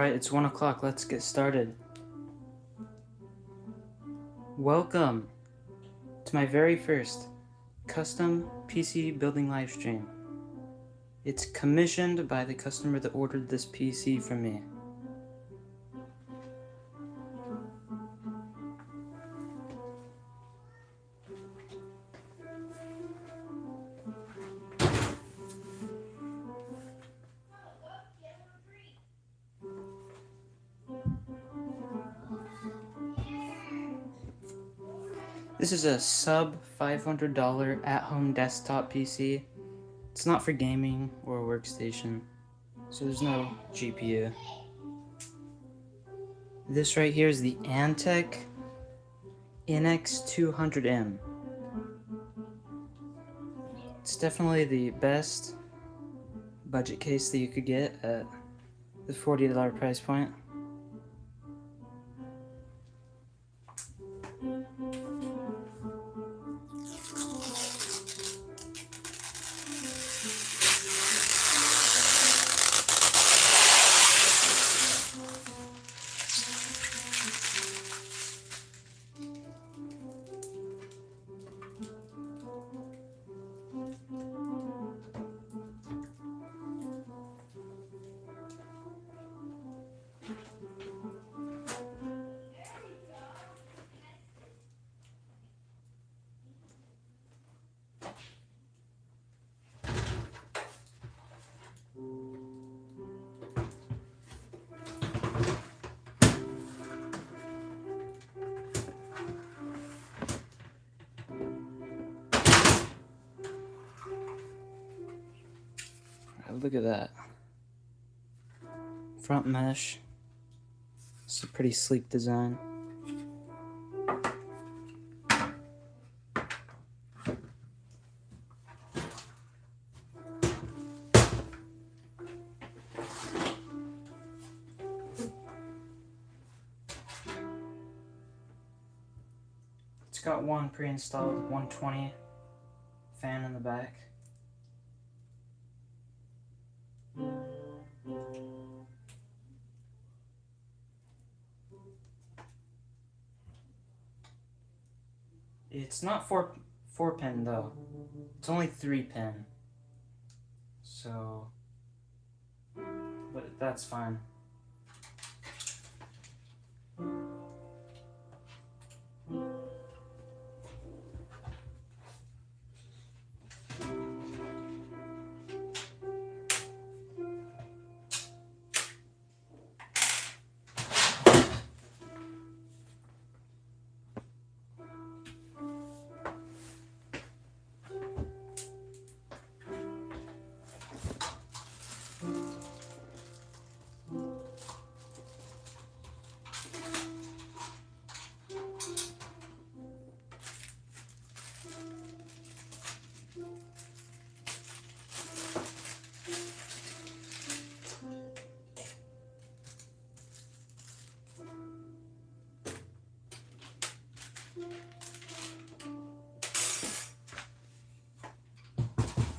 Alright, it's 1 o'clock. Let's get started. Welcome to my very first custom PC building live stream. It's commissioned by the customer that ordered this PC from me. This is a sub $500 at-home desktop PC. It's not for gaming or workstation, so there's no GPU. This right here is the Antec NX200M. It's definitely the best budget case that you could get at the $40 price point. Look at that. Front mesh. It's a pretty sleek design. It's got one pre-installed 120 fan in the back. It's not four pin though. It's only 3 pin. So, but that's fine.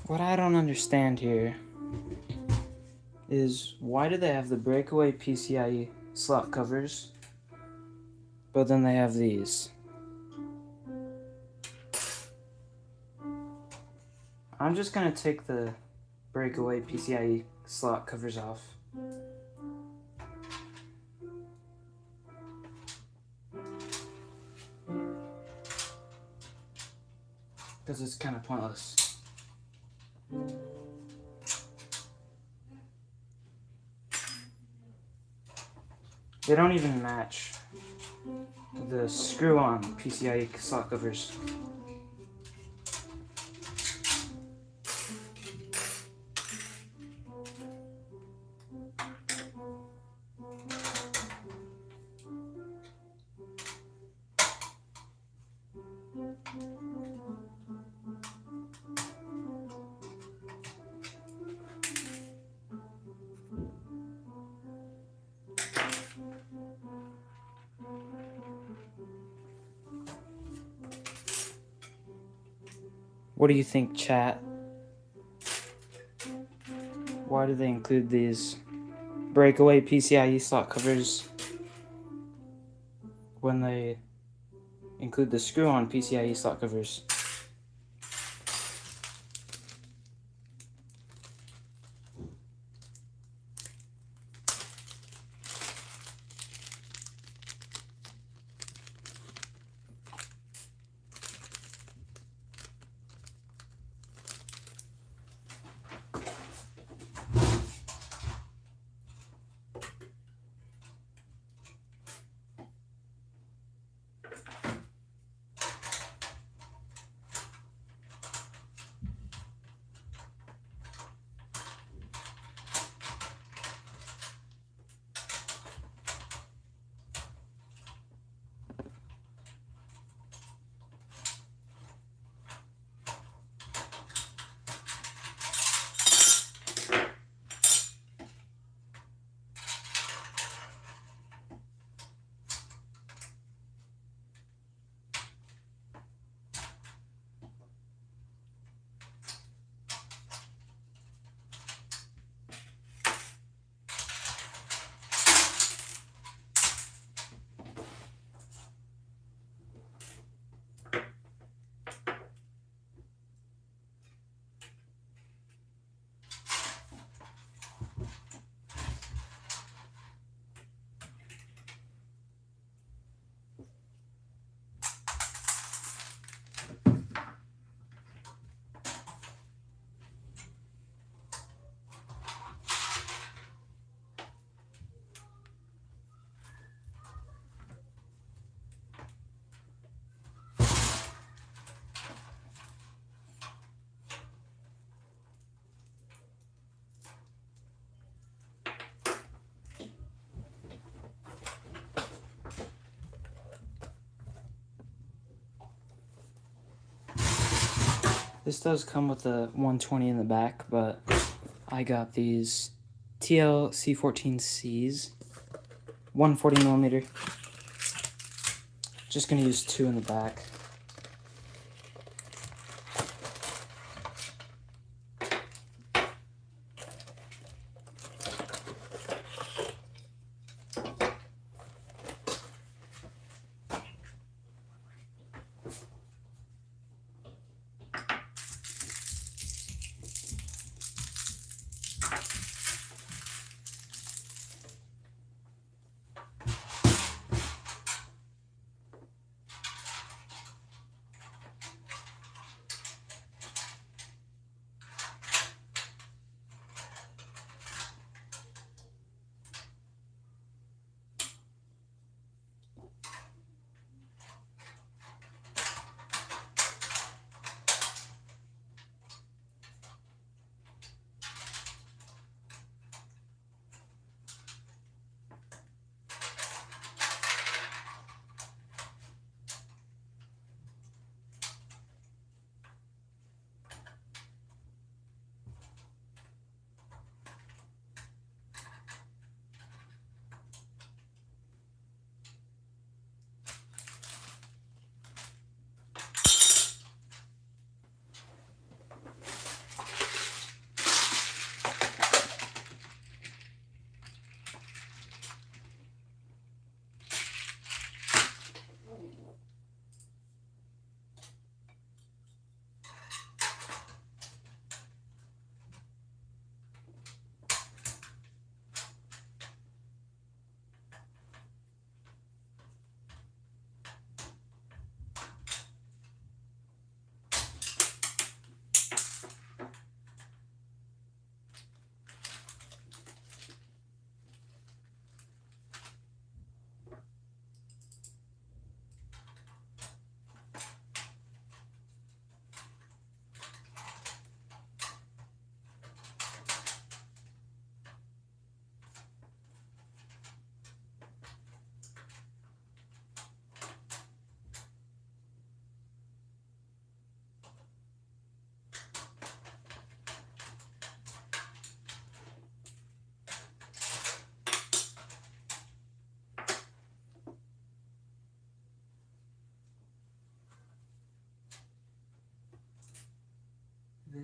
What I don't understand here is why do they have the breakaway PCIe slot covers, but then they have these? I'm just gonna take the breakaway PCIe slot covers off. Because it's kind of pointless. They don't even match the screw-on PCIe slot covers. What do you think, chat? Why do they include these breakaway PCIe slot covers when they include the screw-on PCIe slot covers. This does come with a 120 in the back, but I got these TL-C14Cs, 140mm. Just gonna use 2 in the back.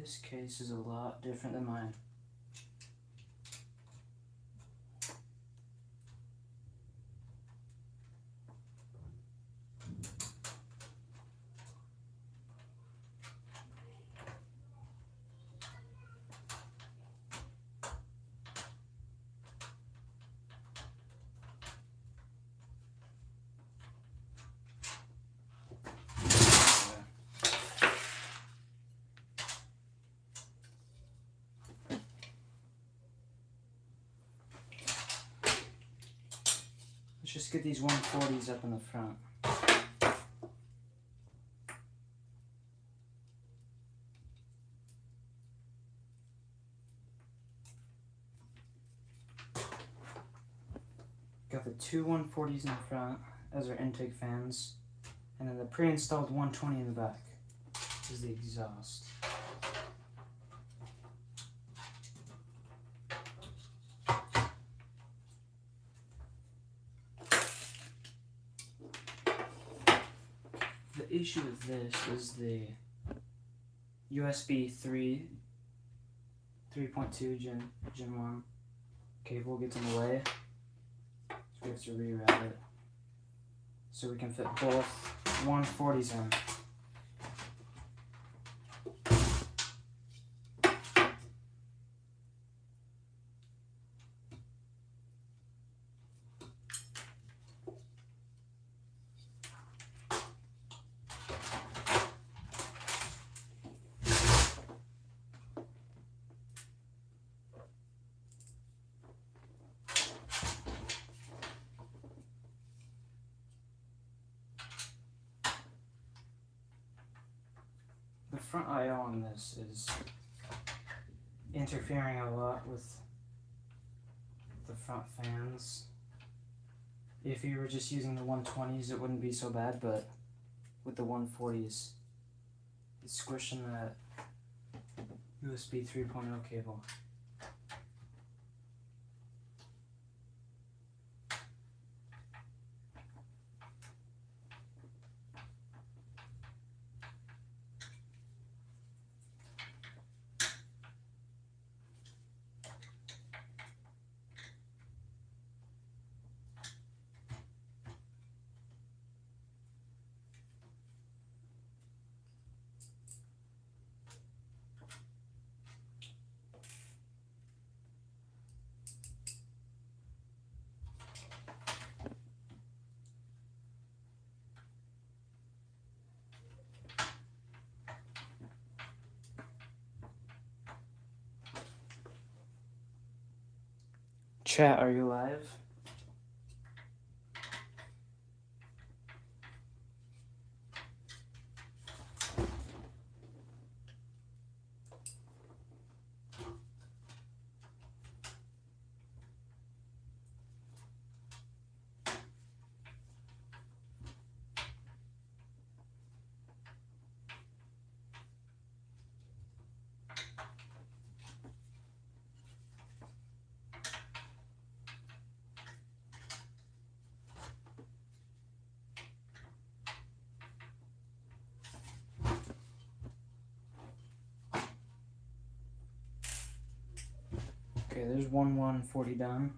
This case is a lot different than mine. just get these 140s up in the front. Got the two 140s in the front as our intake fans, and then the pre-installed 120 in the back is the exhaust. The issue with this is the USB 3.2 Gen 1 cable gets in the way. We have to reroute it so we can fit both 140s in. The front I/O on this is interfering a lot with the front fans. If you were just using the 120s, it wouldn't be so bad, but with the 140s, it's squishing that USB 3.0 cable. Chat, are you live? Okay, there's one 140 done.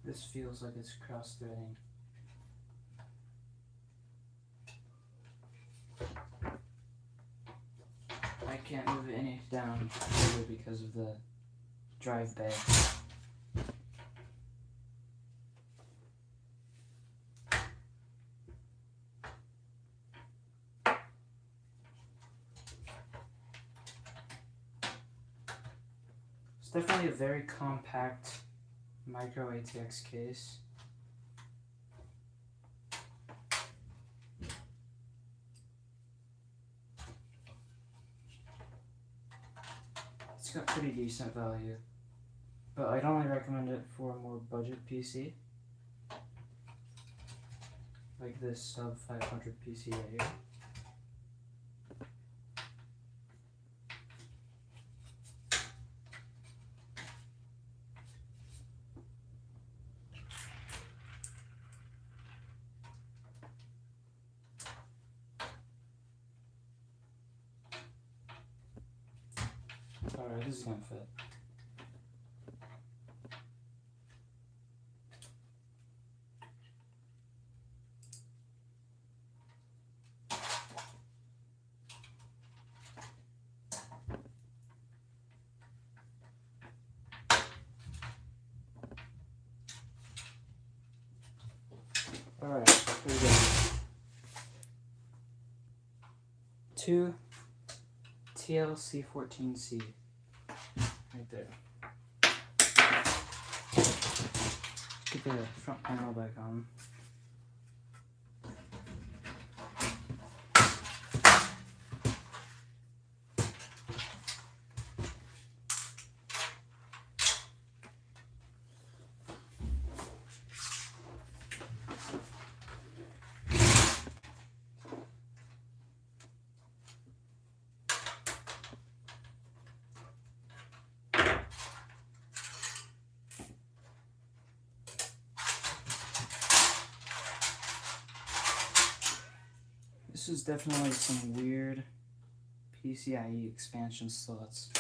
This feels like it's cross-threading. I can't move it any down further because of the drive bay. It's definitely a very compact micro ATX case. It's got pretty decent value, but I'd only recommend it for a more budget PC. like this sub 500 PCA here. Alright, this is gonna fit. Alright, here we go. 2 TLC14C. Right there. Get the front panel back on. This is definitely some weird PCIe expansion slots.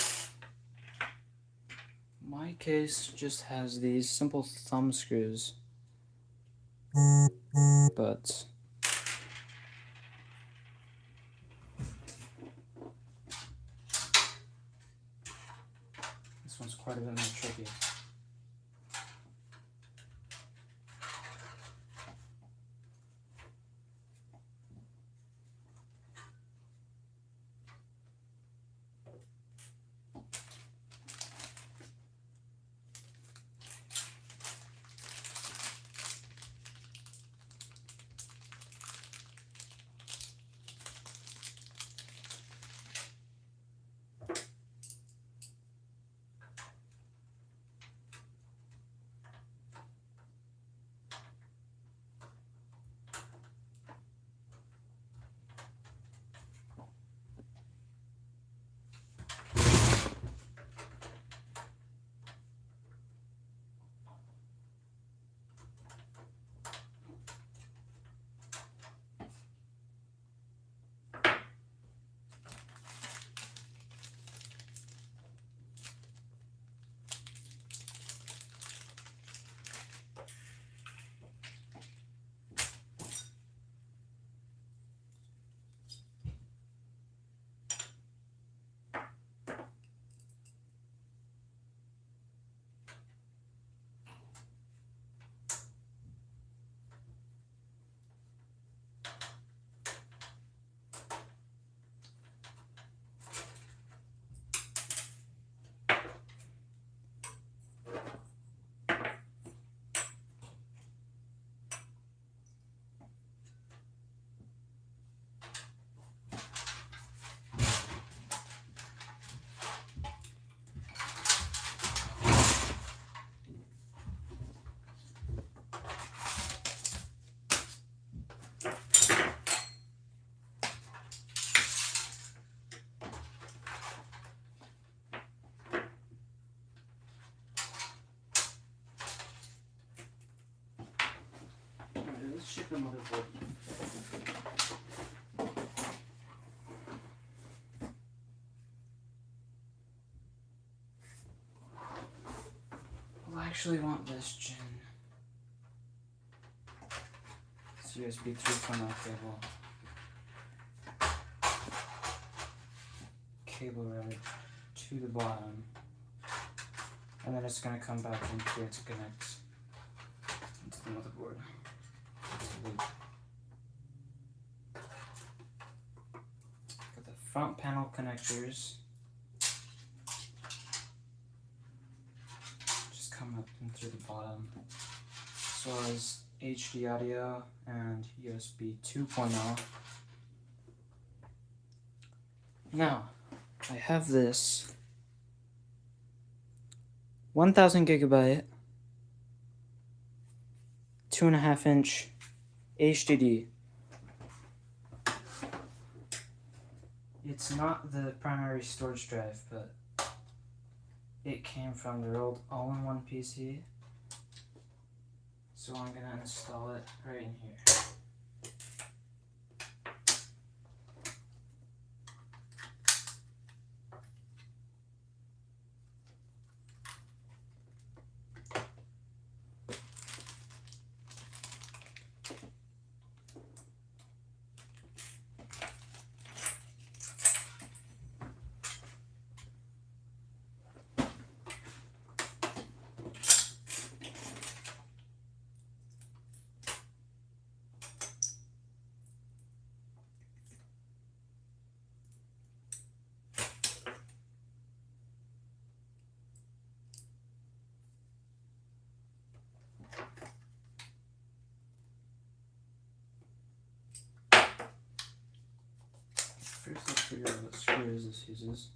My case just has these simple thumb screws, but this one's quite a bit more tricky. Let's check the motherboard. We'll actually want this gen. It's USB 3.0 cable right to the bottom, and then it's going to come back in here to connect into the motherboard. Got the front panel connectors. Just come up and through the bottom. As well as HD audio and USB 2.0. Now, I have this 1000 gigabyte 2.5-inch HDD. It's not the primary storage drive, but it came from their old all-in-one PC. So I'm gonna install it right in here. First, let's figure out what screws this uses.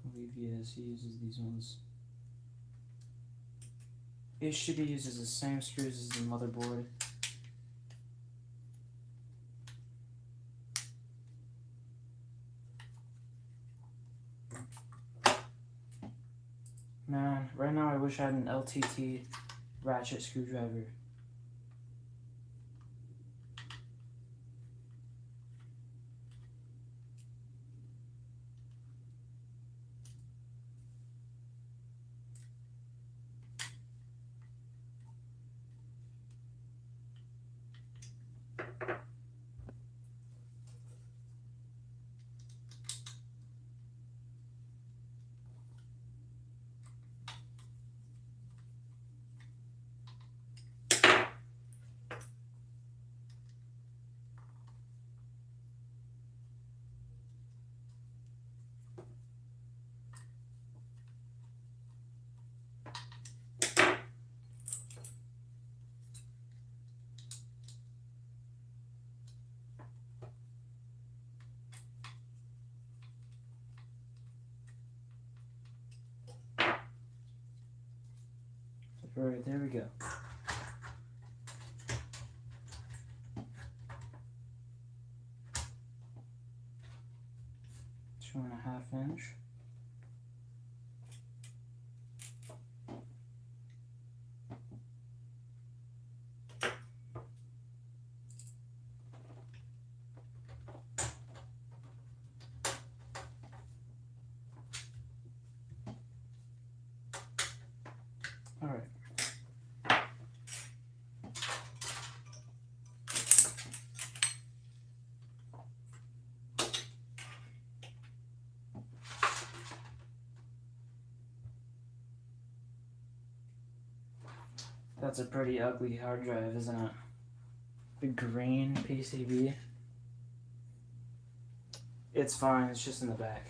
I believe yes, he uses these ones. HDD uses the same screws as the motherboard. Man, right now I wish I had an LTT ratchet screwdriver. Alright, there we go. Two and a half inch. Alright. That's a pretty ugly hard drive, isn't it? The green PCB. It's fine, it's just in the back.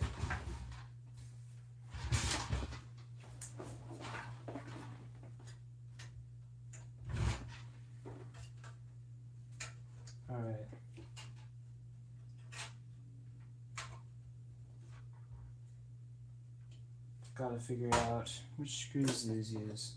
Alright. Gotta figure out which screws these use.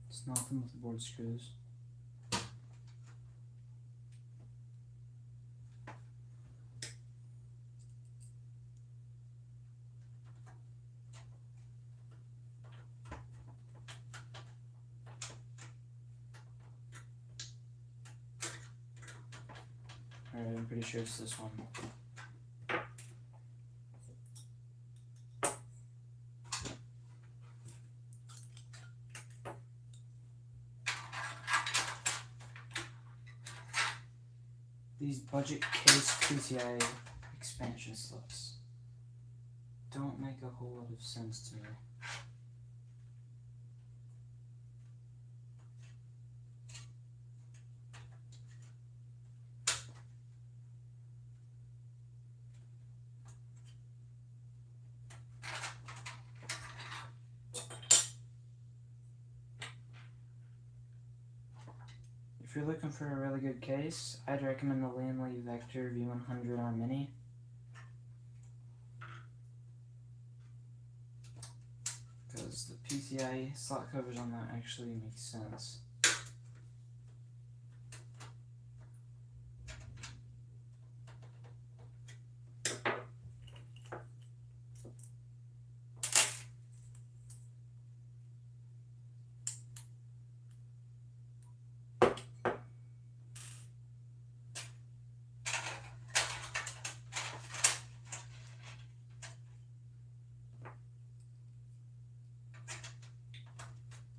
It's not the motherboard screws. Alright, I'm pretty sure it's this one. These budget case PCI expansion slots don't make a whole lot of sense to me. If you're looking for a really good case, I'd recommend the Lamley Vector V100R Mini. Because the PCIe slot covers on that actually make sense.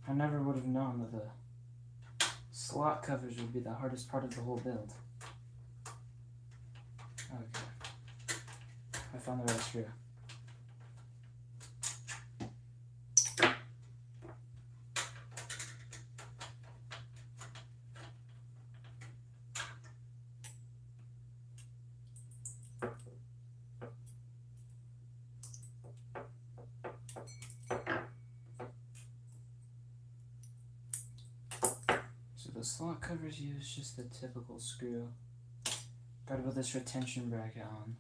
I never would have known that the slot covers would be the hardest part of the whole build. Okay. I found the right screw. The slot covers use just the typical screw. Gotta put this retention bracket on.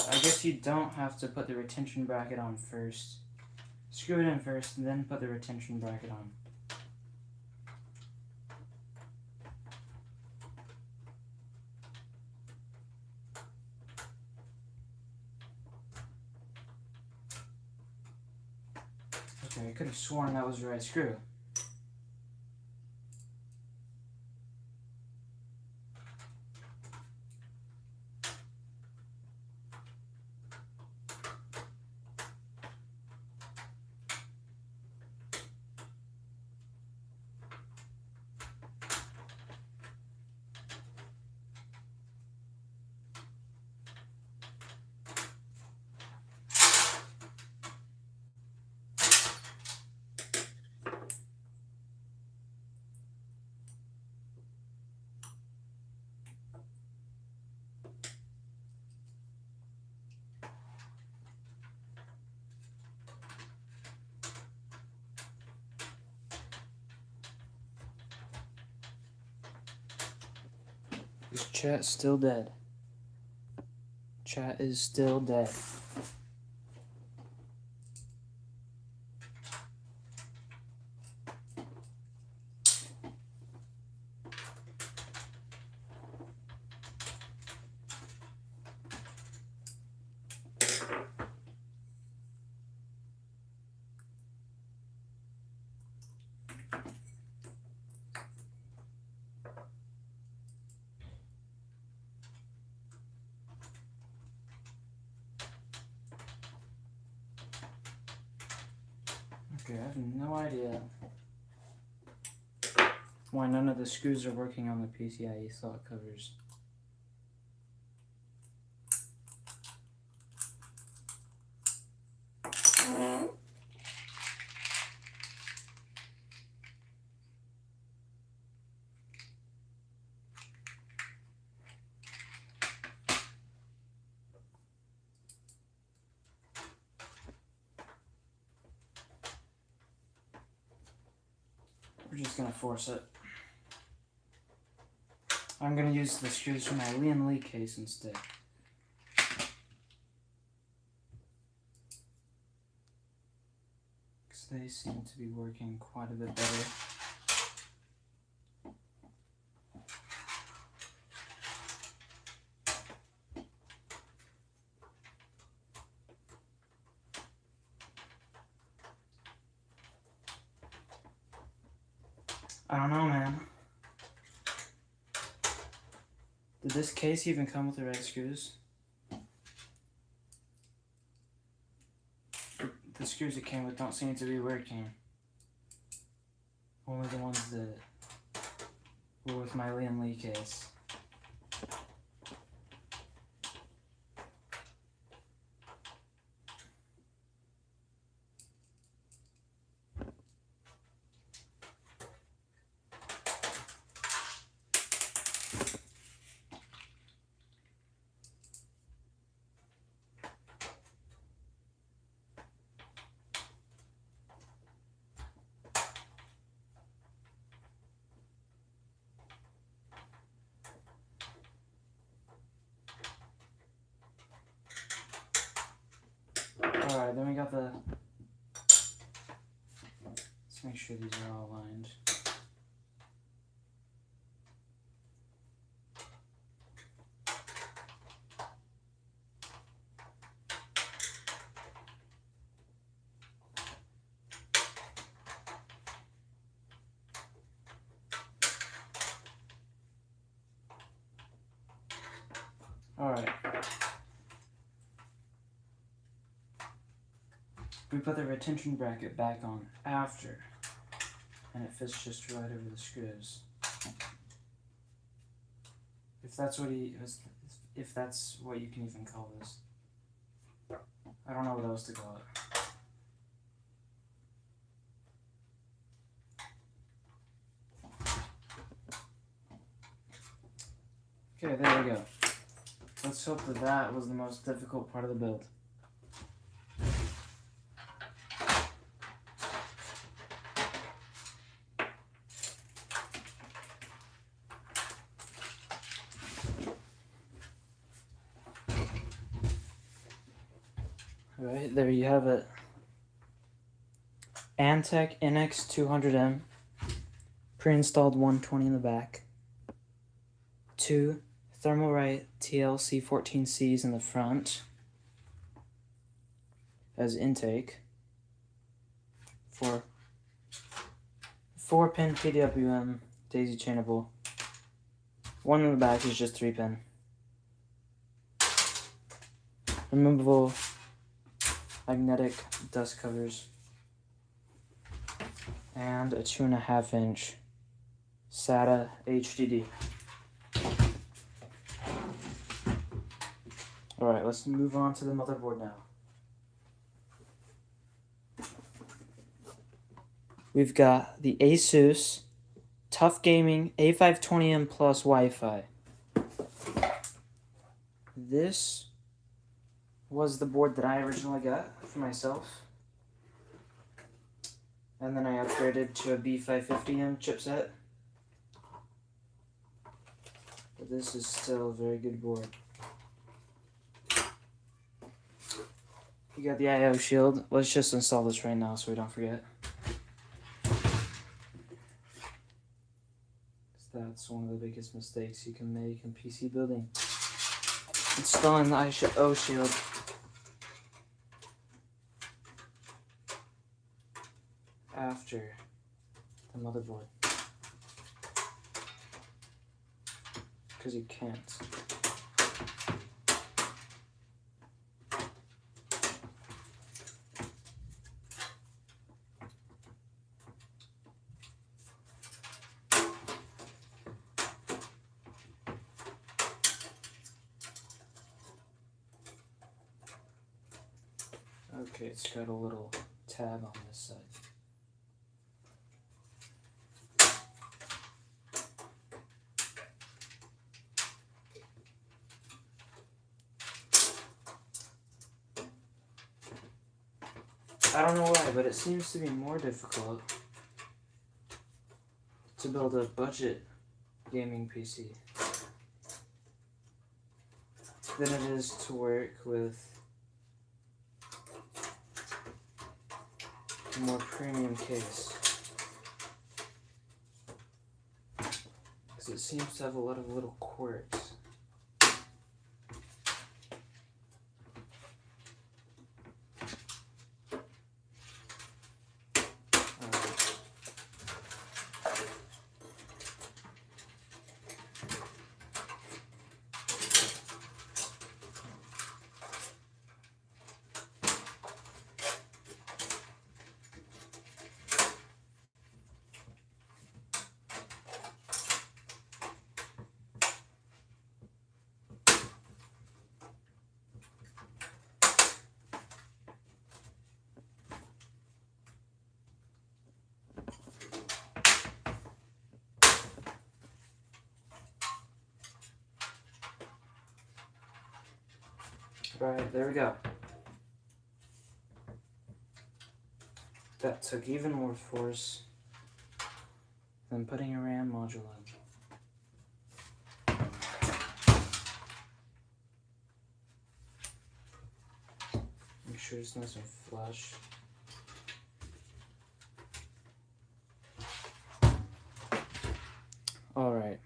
I guess you don't have to put the retention bracket on first. Screw it in first, and then put the retention bracket on. Okay, I could have sworn that was the right screw. Is chat still dead? Chat is still dead. Okay, I have no idea why none of the screws are working on the PCIe slot covers. we're just gonna force it. I'm gonna use the screws from my Lian Li case instead. Because they seem to be working quite a bit better. I don't know, man. Did this case even come with the right screws? The screws it came with don't seem to be working. Only the ones that were with my Lian Li case. Alright, then we got the... Let's make sure these are all aligned. Alright. We put the retention bracket back on after, and it fits just right over the screws. If that's what if that's what you can even call this. I don't know what else to call it. Okay, there we go. Let's hope that that was the most difficult part of the build. Alright, there you have it. Antec NX200M. Pre-installed 120 in the back. 2 Thermalright TLC14Cs in the front as intake. 4-pin PWM daisy chainable. 1 in the back is just 3-pin. Removable magnetic dust covers. And a 2.5-inch SATA HDD. Alright, let's move on to the motherboard now. We've got the Asus Tough Gaming A520M Plus Wi-Fi. This was the board that I originally got for myself. And then I upgraded to a B550M chipset. But this is still a very good board. You got the I/O shield. Let's just install this right now so we don't forget. That's one of the biggest mistakes you can make in PC building. Installing the I/O shield. After the motherboard. Because you can't. Okay, it's got a little tab on this side. I don't know why, but it seems to be more difficult to build a budget gaming PC than it is to work with a more premium case. Because it seems to have a lot of little quirks. Right, there we go. That took even more force than putting a RAM module in. Make sure it's nice and flush. Alright.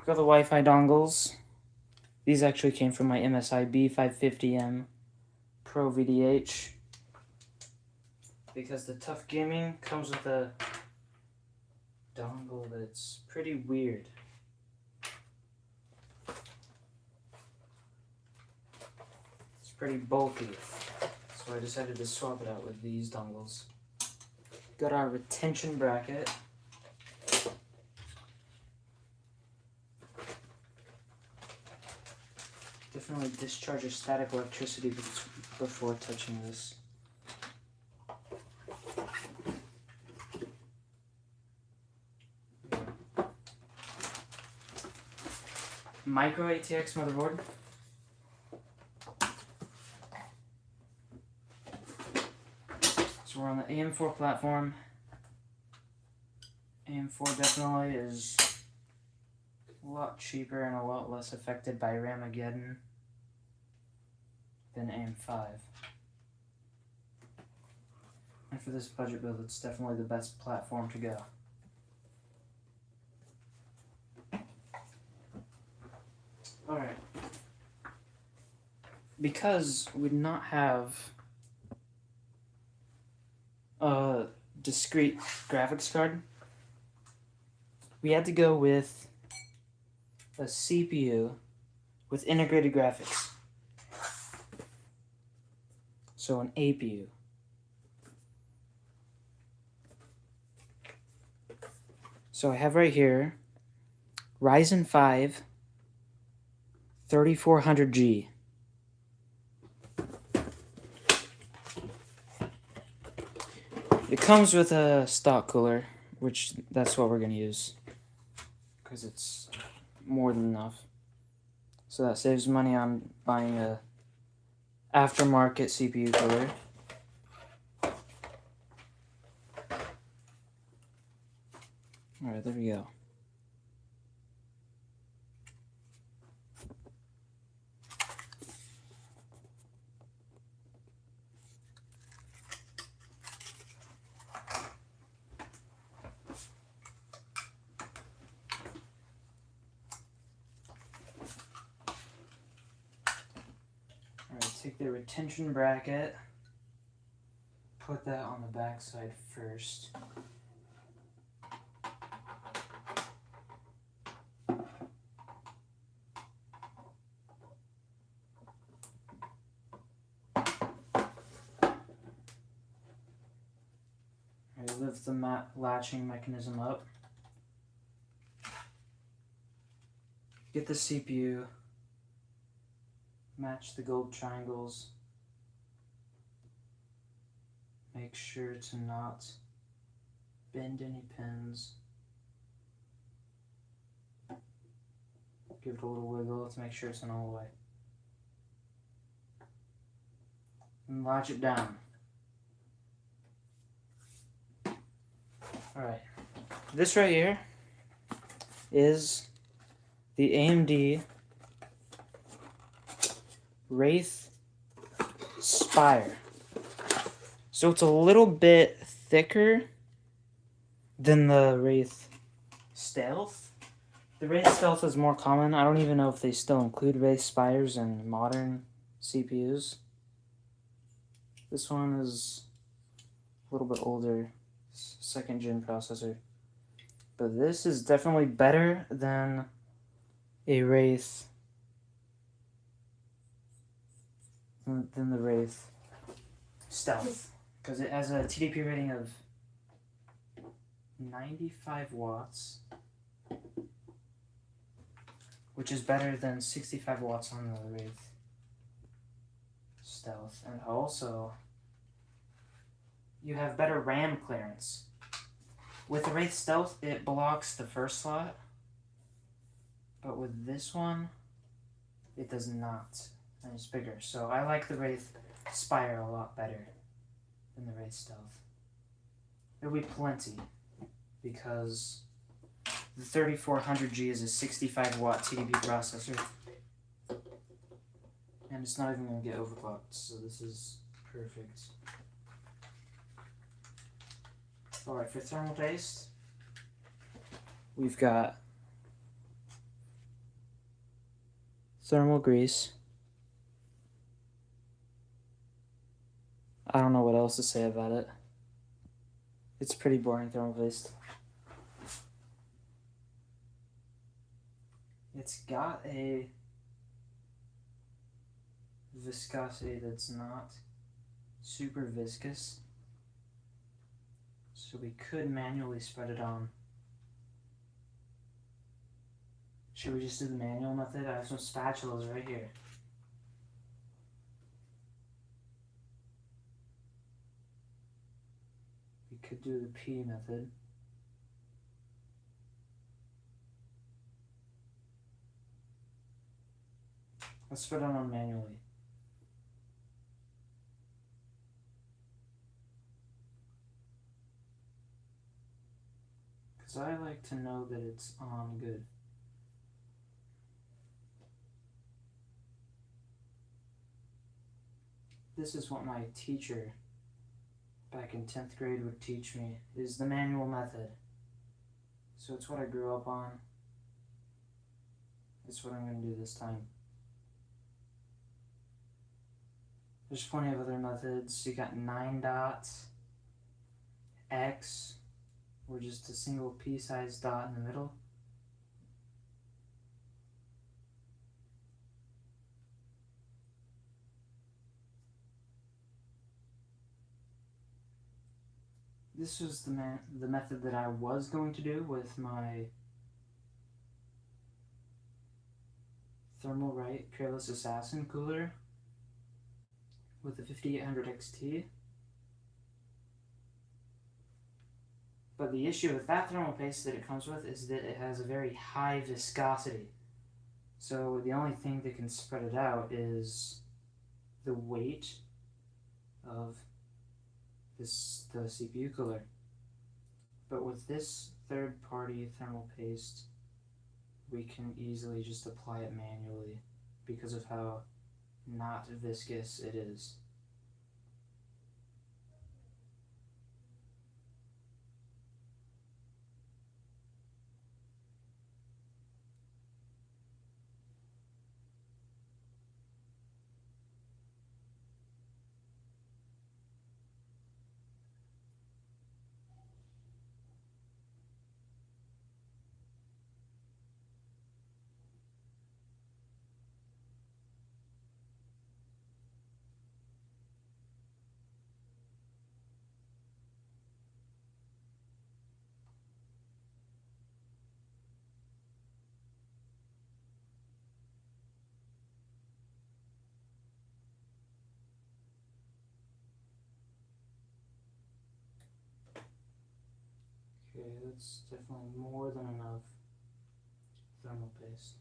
Got the Wi-Fi dongles. These actually came from my MSI B550M Pro VDH. Because the Tough Gaming comes with a dongle that's pretty weird. It's pretty bulky. So I decided to swap it out with these dongles. Got our retention bracket. Definitely discharge your static electricity before touching this. Micro ATX motherboard. So we're on the AM4 platform. AM4 definitely is a lot cheaper and a lot less affected by Ramageddon than AM5. And for this budget build, it's definitely the best platform to go. Alright. Because we did not have a discrete graphics card, we had to go with a CPU with integrated graphics. So an APU. So I have right here Ryzen 5 3400G. It comes with a stock cooler, which that's what we're going to use because it's more than enough. So that saves money on buying a aftermarket CPU cooler. Alright, there we go. Alright, take the retention bracket, put that on the back side first. Lift the latching mechanism up. Get the CPU. Match the gold triangles. Make sure to not bend any pins. Give it a little wiggle to make sure it's in all the way. And latch it down. Alright, this right here is the AMD Wraith Spire. So it's a little bit thicker than the Wraith Stealth. The Wraith Stealth is more common. I don't even know if they still include Wraith Spires in modern CPUs. This one is a little bit older, second gen processor. But this is definitely better than a Wraith, than the Wraith Stealth, because it has a TDP rating of 95 watts, which is better than 65 watts on the Wraith Stealth. And also, you have better RAM clearance. With the Wraith Stealth, it blocks the first slot, but with this one, it does not, and it's bigger. So I like the Wraith Spire a lot better than the Wraith Stealth. There'll be plenty, because the 3400G is a 65 watt TDP processor, and it's not even going to get overclocked, so this is perfect. Alright, for thermal paste, we've got thermal grease. I don't know what else to say about it. It's pretty boring thermal paste. It's got a viscosity that's not super viscous, so we could manually spread it on. Should we just do the manual method? I have some spatulas right here. We could do the P method. Let's spread it on manually. Because I like to know that it's on good. This is what my teacher back in 10th grade would teach me, is the manual method. So it's what I grew up on. It's what I'm going to do this time. There's plenty of other methods. You got 9 dots, X, or just a single pea-sized dot in the middle. This was the method that I was going to do with my Thermalright Peerless Assassin cooler with the 5800 XT. But the issue with that thermal paste that it comes with is that it has a very high viscosity. So the only thing that can spread it out is the weight of the CPU cooler. But with this third-party thermal paste, we can easily just apply it manually because of how not viscous it is. Okay, that's definitely more than enough thermal paste.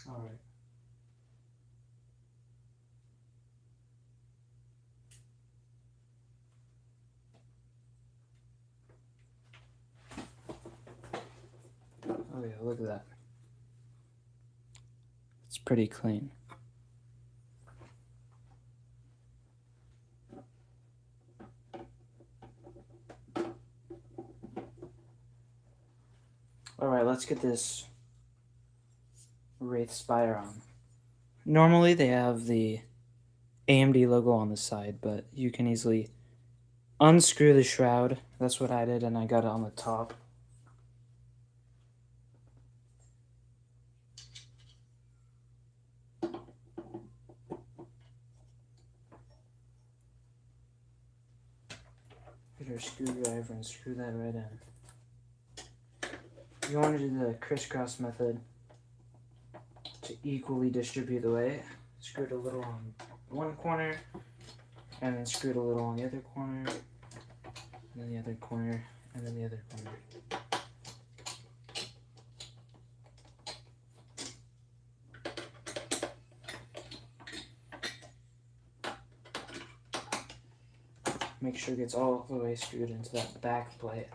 Alright. look at that. It's pretty clean. Alright, let's get this Wraith Spire on. Normally they have the AMD logo on the side, but you can easily unscrew the shroud. That's what I did, and I got it on the top. Get your screwdriver and screw that right in. You want to do the crisscross method to equally distribute the weight. Screw it a little on one corner, and then screw it a little on the other corner, and then the other corner, and then the other corner. Make sure it gets all the way screwed into that back plate.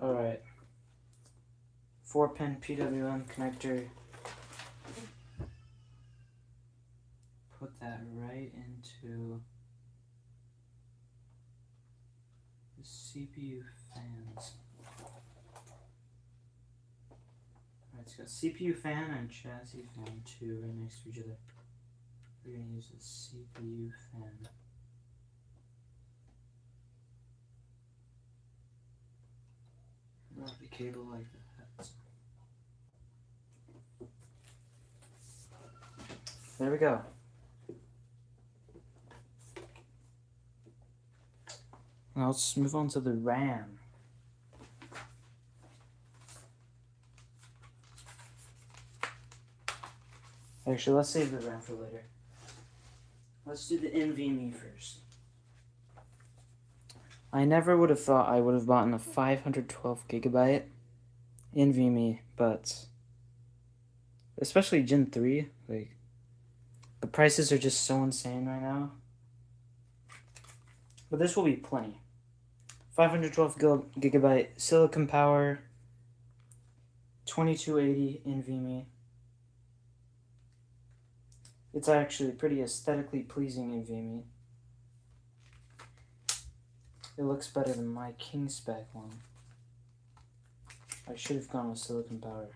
Alright, 4-pin PWM connector. Put that right into the CPU fans. Alright, it's got CPU fan and chassis fan too right next to each other. We're going to use the CPU fan. Not the cable like that. There we go. Now let's move on to the RAM. Actually, let's save the RAM for later. Let's do the NVMe first. I never would have thought I would have bought a 512 gigabyte NVMe, but especially Gen 3, like the prices are just so insane right now. But this will be plenty. 512 gigabyte Silicon Power, 2280 NVMe. It's actually pretty aesthetically pleasing NVMe. It looks better than my King Spec one. I should have gone with Silicon Power.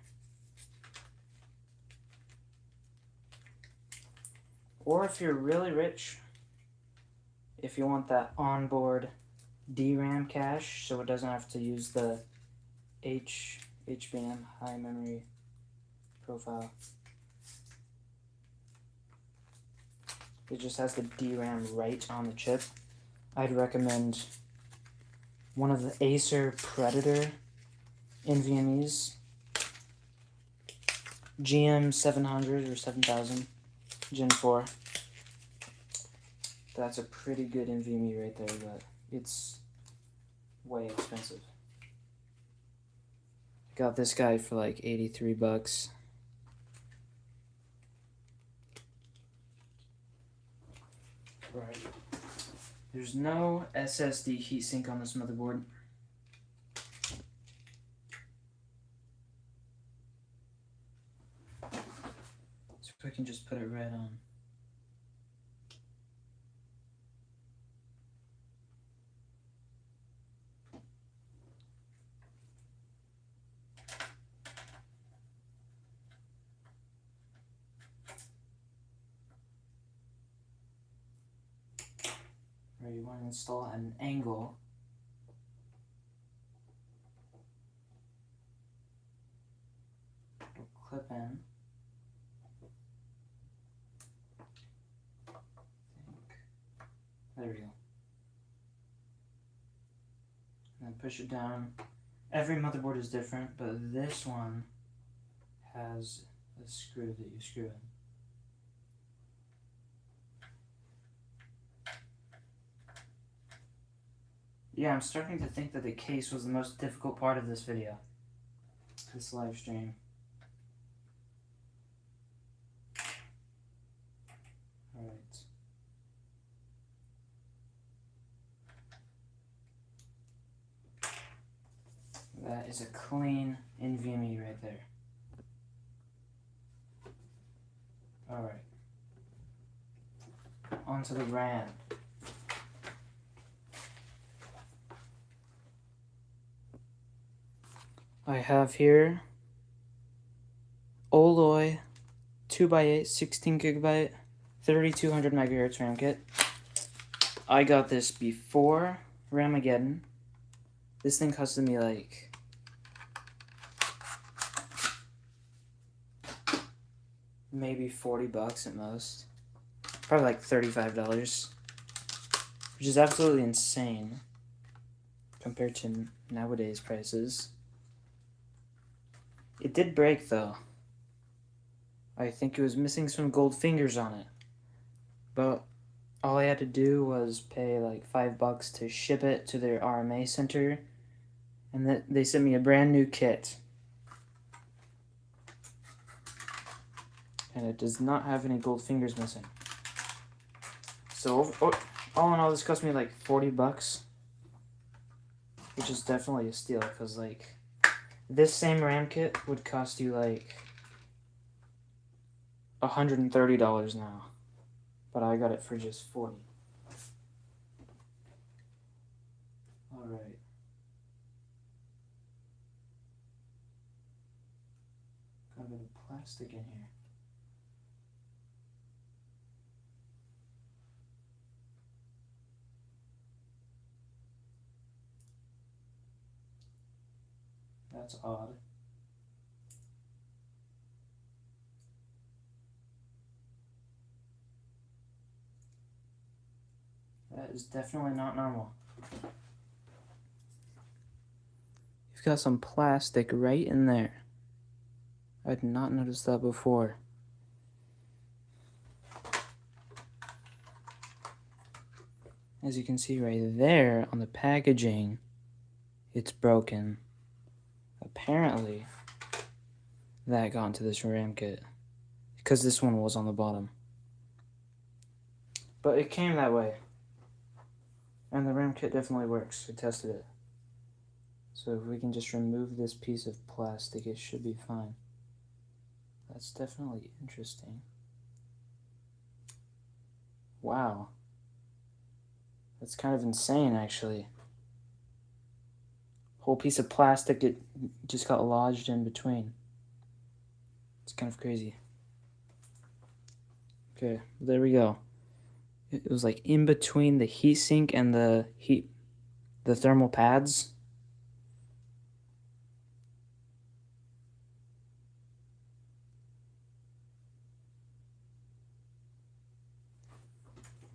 Or if you're really rich, if you want that onboard DRAM cache, so it doesn't have to use the HBM, high memory profile. It just has the DRAM right on the chip. I'd recommend one of the Acer Predator NVMe's, GM700 or 7000, Gen 4. That's a pretty good NVMe right there, but it's way expensive. Got this guy for like 83 bucks. Right. There's no SSD heatsink on this motherboard. So if I can just put it right on. Right, you want to install at an angle. It'll clip in. There we go. And then push it down. Every motherboard is different, but this one has a screw that you screw in. Yeah, I'm starting to think that the case was the most difficult part of this video. This live stream. Alright. That is a clean NVMe right there. Alright. Onto the RAM. I have here Oloy 2x8 16GB 3200 MHz RAM kit. I got this before Ramageddon. This thing costed me like maybe $40 at most. Probably like $35, which is absolutely insane compared to nowadays prices. It did break though. I think it was missing some gold fingers on it. But all I had to do was pay like $5 to ship it to their RMA center, and they sent me a brand new kit. And it does not have any gold fingers missing. So all in all, this cost me like $40, which is definitely a steal, because like this same RAM kit would cost you like $130 now, but I got it for just $40. All right. Got a bit of plastic in here. That's odd. That is definitely not normal. You've got some plastic right in there. I did not notice that before. As you can see right there on the packaging, it's broken. Apparently, that got into this RAM kit because this one was on the bottom. But it came that way. And the RAM kit definitely works. I tested it. So if we can just remove this piece of plastic, it should be fine. That's definitely interesting. Wow. That's kind of insane, actually. Whole piece of plastic, it just got lodged in between. It's kind of crazy. Okay, there we go. It was like in between the heatsink and the thermal pads.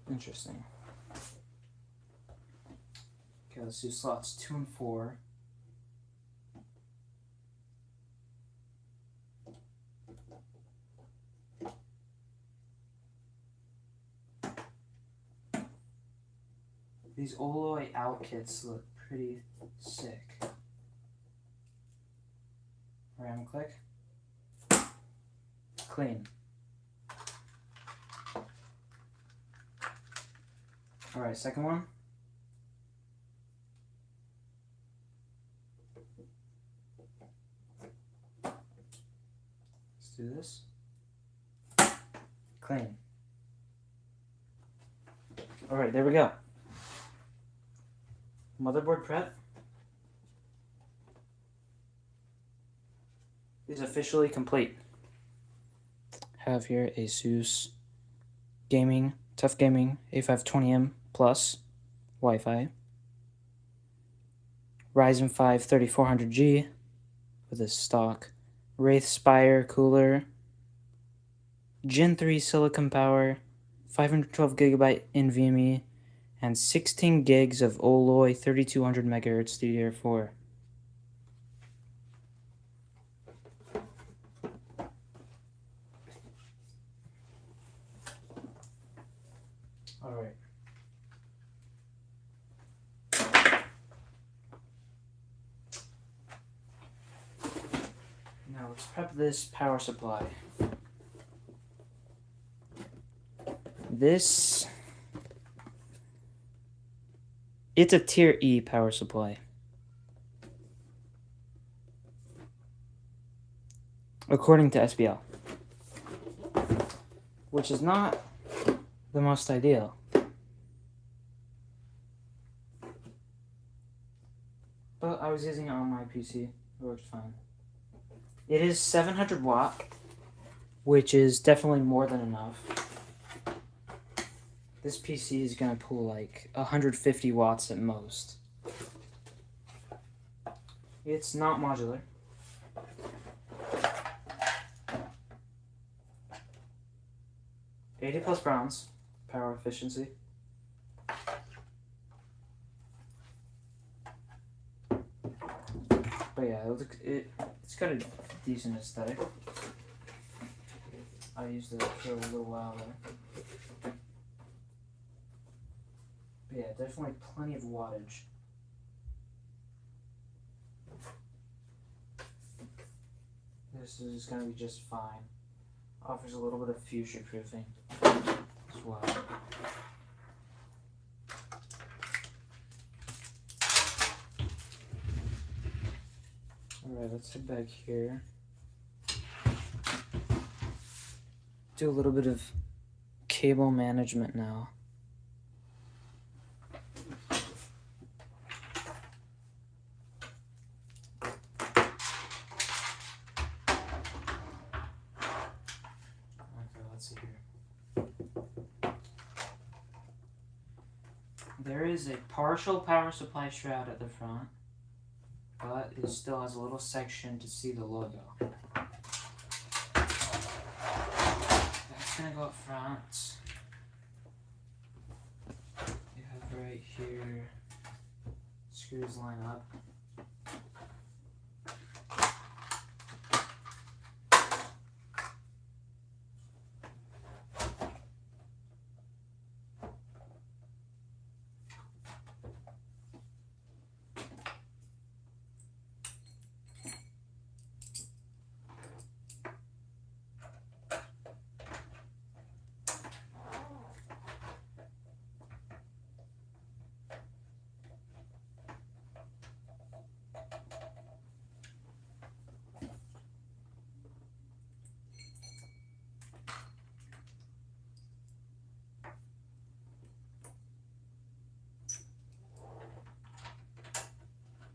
Interesting. Okay, let's do slots 2 and 4. These Oloy out kits look pretty sick. RAM click. Clean. Alright, second one. Let's do this. Clean. Alright, there we go. Motherboard prep is officially complete. Have here ASUS Gaming, Tough Gaming A520M Plus Wi-Fi, Ryzen 5 3400G with a stock Wraith Spire cooler, Gen 3 Silicon Power, 512GB NVMe, and 16 gigs of Oloy 3200 MHz DDR4. All right. let's prep this power supply. This, it's a tier E power supply. According to SBL. Which is not the most ideal. But I was using it on my PC. It worked fine. It is 700 watt, which is definitely more than enough. This PC is going to pull like 150 watts at most. It's not modular. +80 browns, power efficiency. But yeah, it's got a decent aesthetic. I used it for a little while there. But yeah, definitely plenty of wattage. This is going to be just fine. Offers a little bit of future proofing as well. Alright, let's head back here. Do a little bit of cable management now. There is a partial power supply shroud at the front, but it still has a little section to see the logo. That's gonna go up front. You have right here, screws line up.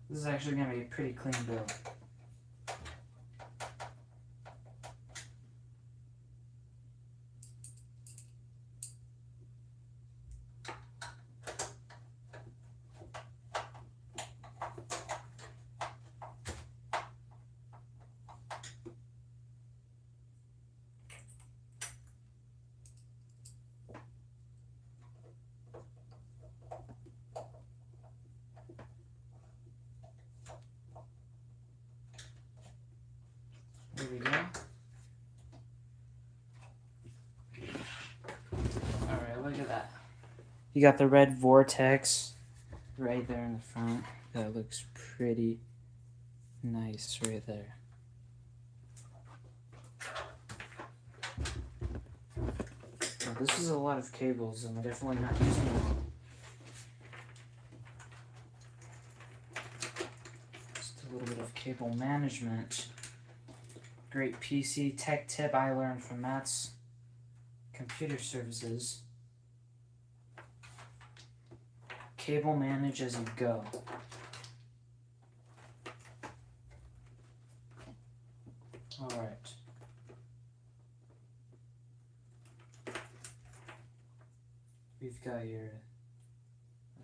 This is actually going to be a pretty clean build. There we go. Alright, look at that. You got the red vortex right there in the front. That looks pretty nice right there. Well, this is a lot of cables, and I'm definitely not using them. Just a little bit of cable management. Great PC tech tip I learned from Matt's Computer Services. Cable manage as you go. Alright. We've got your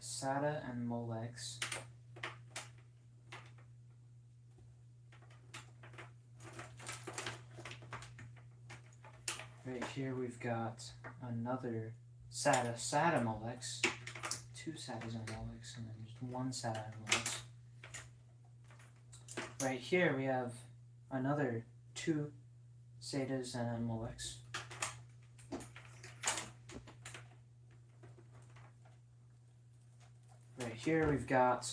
SATA and Molex. Right here we've got another SATA Molex, two SATAs and Molex, and then just one SATA and Molex. Right here we have another two SATAs and Molex. Right here we've got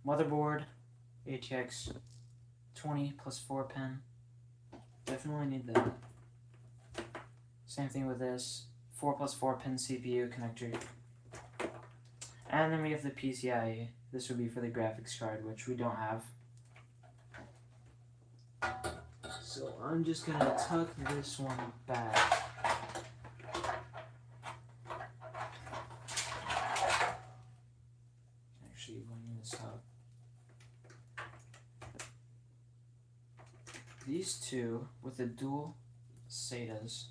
motherboard, ATX 20 plus 4 pin, Definitely need that. Same thing with this 4+4 pin CPU connector. And then we have the PCIe. This would be for the graphics card, which we don't have. So I'm just gonna tuck this one back. Actually, line this up. These two with the dual SATAs,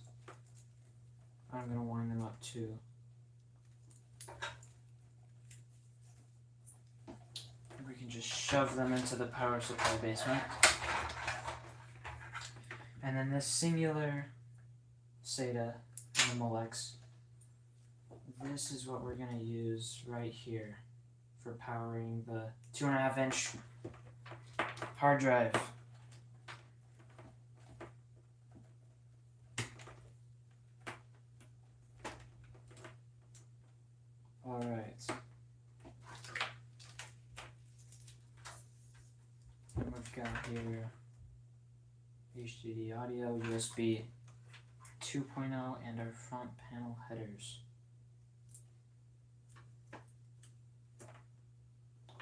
I'm gonna wind them up too. We can just shove them into the power supply basement. And then this singular SATA and the Molex, this is what we're gonna use right here for powering the 2.5-inch hard drive. Alright. And we've got here HDD audio, USB 2.0, and our front panel headers.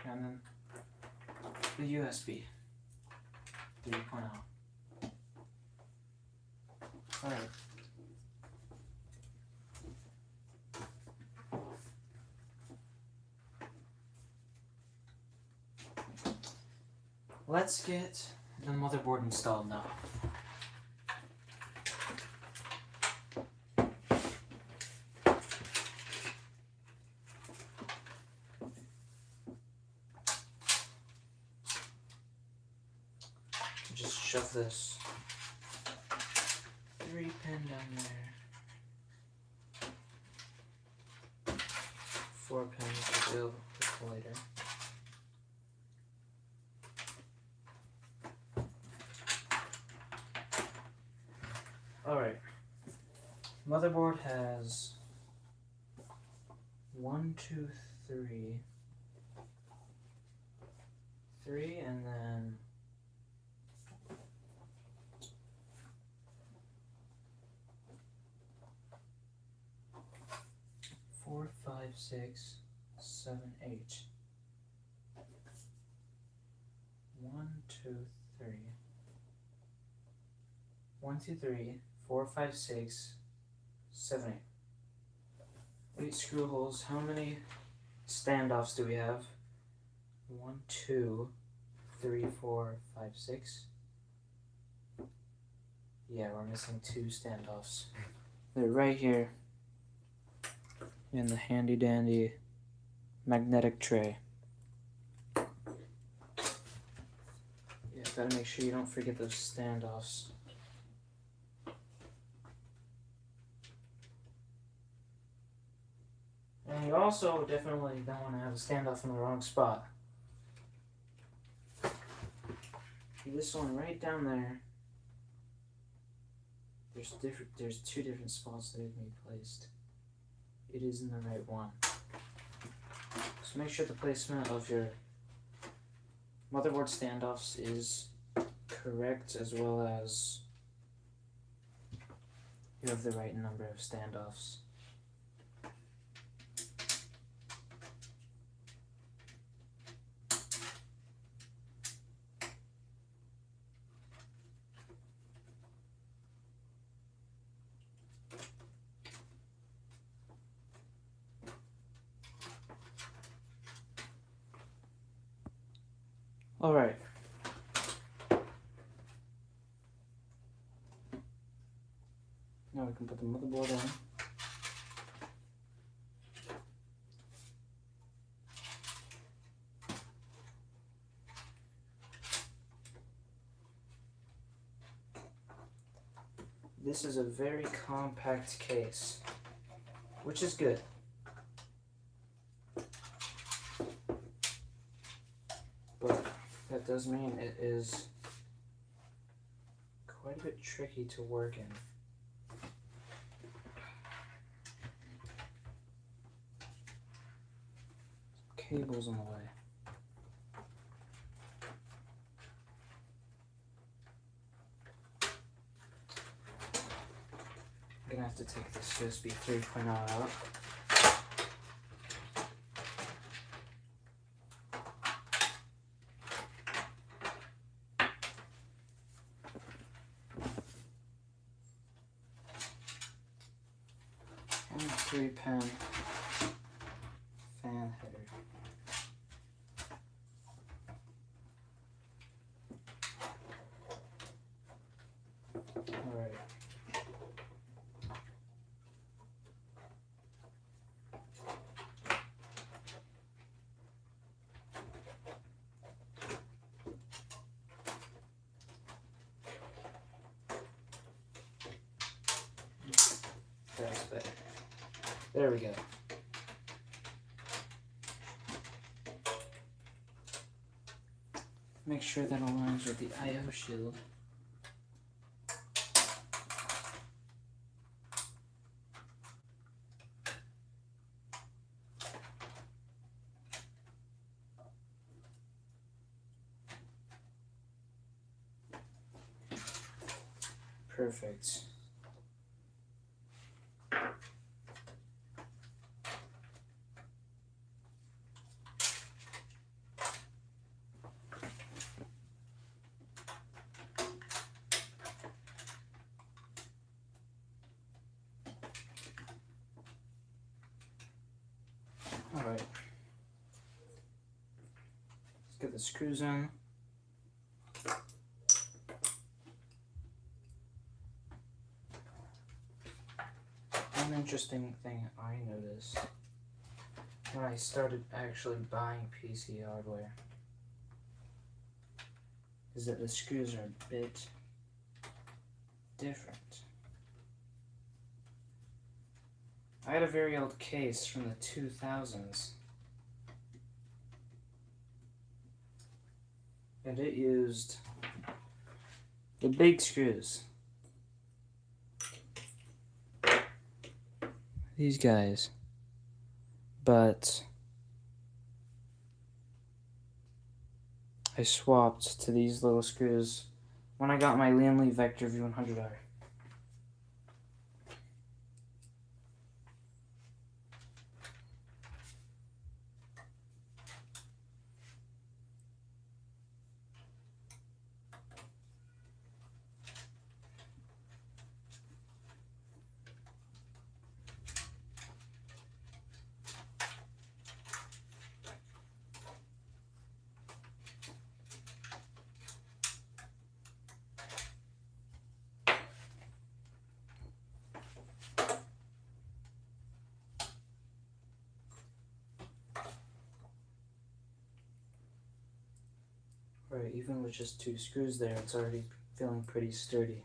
And then the USB 3.0. Alright. Let's get the motherboard installed now. Just shove this 3-pin down there. 4 pins to go with later. Alright. Motherboard has 1, 2, 3, and then 4, 5, 6, 7, 8. 1, 2, 3. 1, 2, 3, 4, 5, 6, 7, 8. 8 screw holes. How many standoffs do we have? 1, 2, 3, 4, 5, 6. Yeah, we're missing 2 standoffs. They're right here in the handy dandy magnetic tray. Yeah, gotta make sure you don't forget those standoffs. And you also definitely don't want to have a standoff in the wrong spot. This one right down there. There's 2 different spots that it can be placed. It is in the right one. So make sure the placement of your motherboard standoffs is correct, as well as you have the right number of standoffs. All right. Now we can put the motherboard in. This is a very compact case, which is good. But that does mean it is quite a bit tricky to work in. Cables in the way. gonna have to take this USB 3.0 out. And a 3-pin fan header. Alright. That's better. There we go. Make sure that aligns with the I/O shield. Perfect. Alright. Let's get the screws in. One interesting thing I noticed when I started actually buying PC hardware is that the screws are a bit different. I had a very old case from the 2000s, and it used the big screws. These guys. But I swapped to these little screws when I got my Lian Li Vector V100R. Right, even with just 2 screws there, it's already feeling pretty sturdy.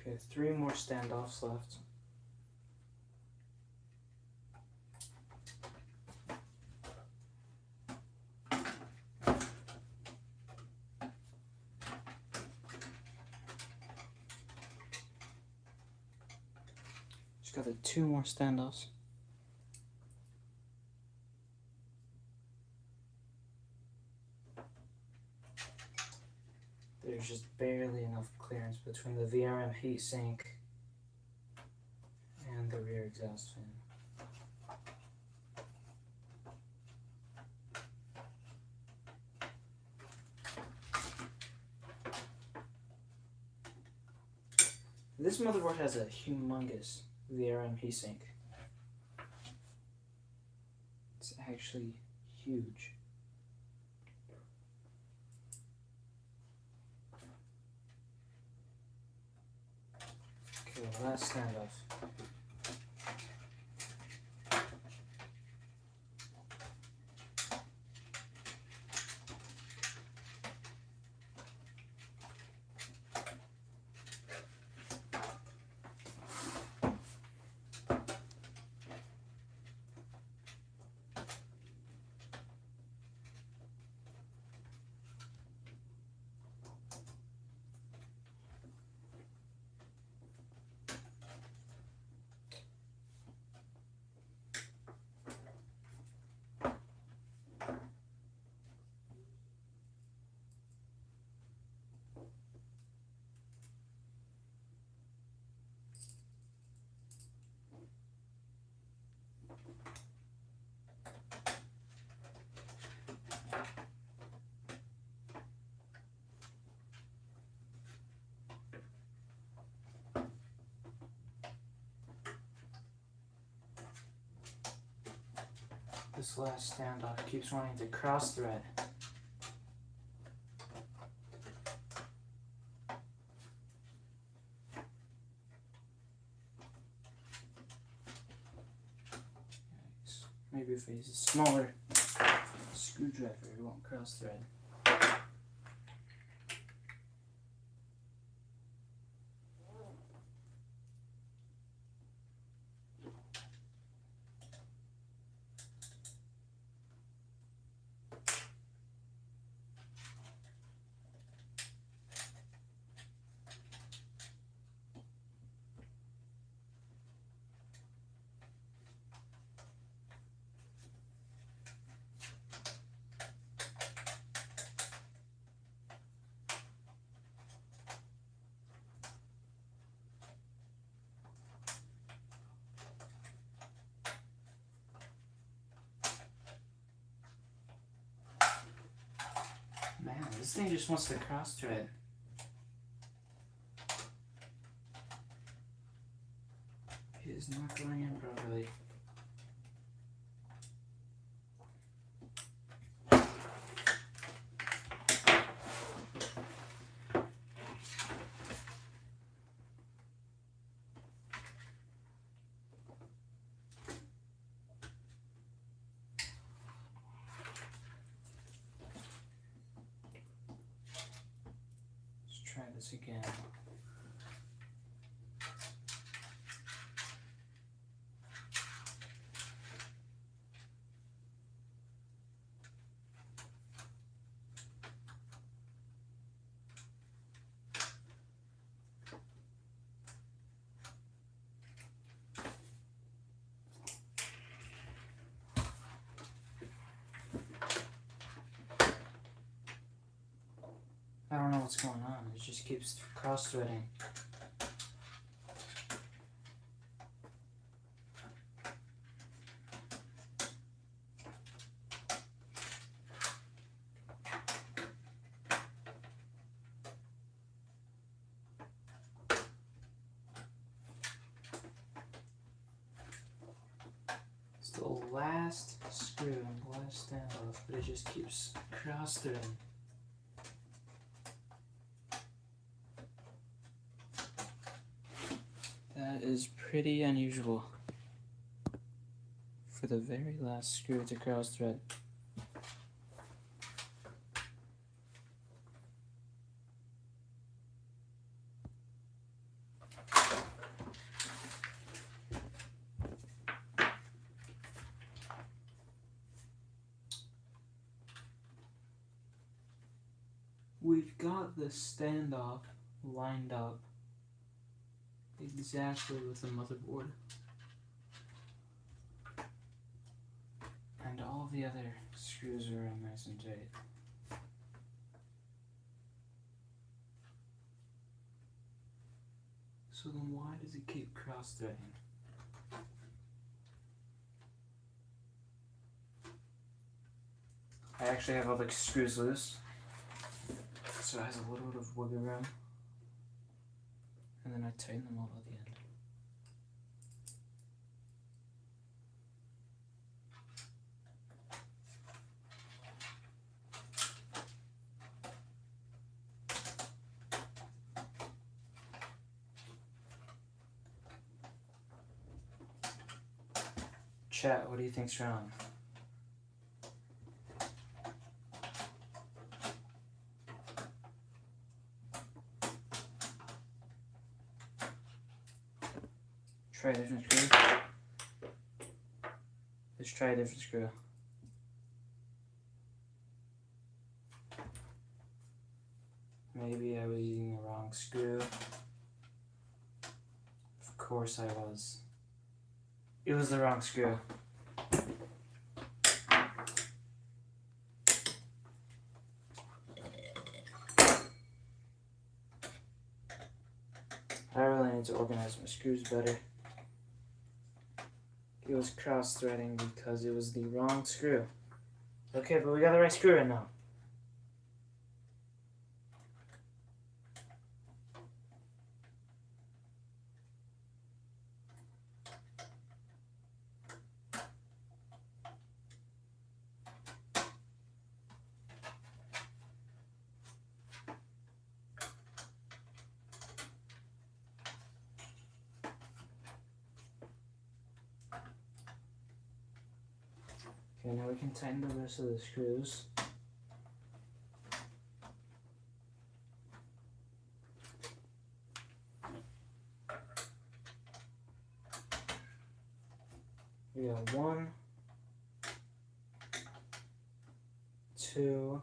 Okay, 3 more standoffs left. Just got the 2 more standoffs. There's just barely enough clearance between the VRM heatsink and the rear exhaust fan. This motherboard has a humongous VRM heatsink. It's actually huge. Okay, last standoff. This last standoff keeps wanting to cross thread. Yikes. Maybe if I use a smaller screwdriver, it won't cross thread. Man, this thing just wants to cross thread. It is not going in properly. Try this again. I don't know what's going on. It just keeps cross-threading. It's the last screw and the last standoff, but it just keeps cross-threading. That is pretty unusual for the very last screw to cross thread. we've got the standoff lined up exactly with the motherboard. And all the other screws are in nice and tight. So then why does it keep cross-threading? I actually have all the screws loose, so it has a little bit of wiggle room. And then I tighten them all at the end. Chat, what do you think's wrong? Try a different screw. Let's try a different screw. Maybe I was using the wrong screw. Of course I was. It was the wrong screw. I really need to organize my screws better. It was cross-threading because it was the wrong screw. Okay, but we got the right screw in now. Okay, now we can tighten the rest of the screws. We got 1, 2,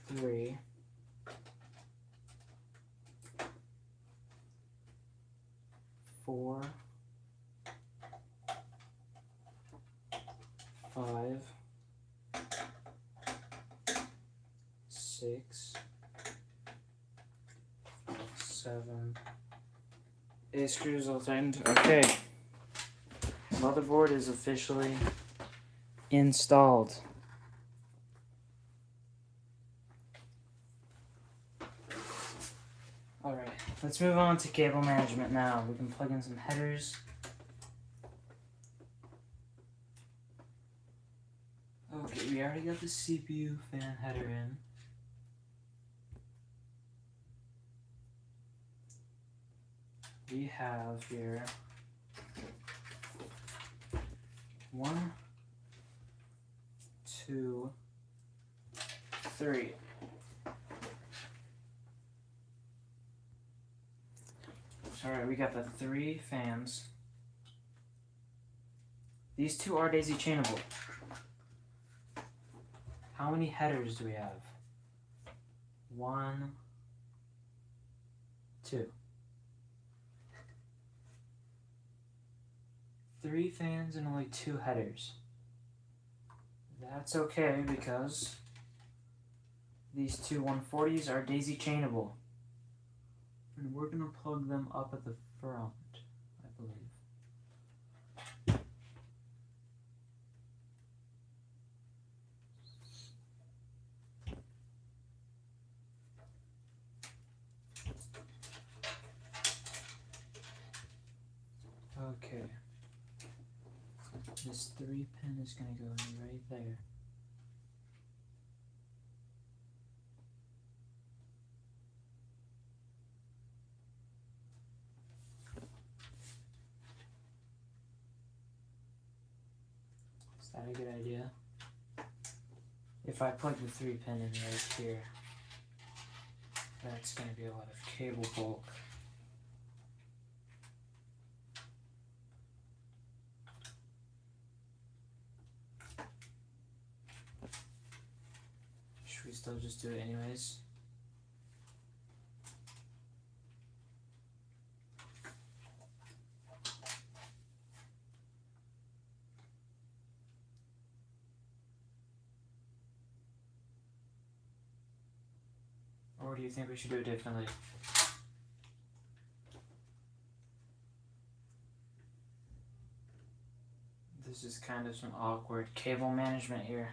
3, 4, 5, 6, 7, 8 screws all tightened. Okay. Motherboard is officially installed. Alright, let's move on to cable management now. We can plug in some headers. Okay, we already got the CPU fan header in. We have here 1, 2, 3. Alright, we got the 3 fans. These 2 are daisy chainable. How many headers do we have? 1, 2. 3 fans and only 2 headers. That's okay because these 2 140s are daisy chainable. And we're gonna plug them up at the front, I believe. Okay. This 3 pin is gonna go in right there. Is that a good idea? If I plug the 3 pin in right here, that's gonna be a lot of cable bulk. still just do it anyways. Or do you think we should do it differently? This is kind of some awkward cable management here.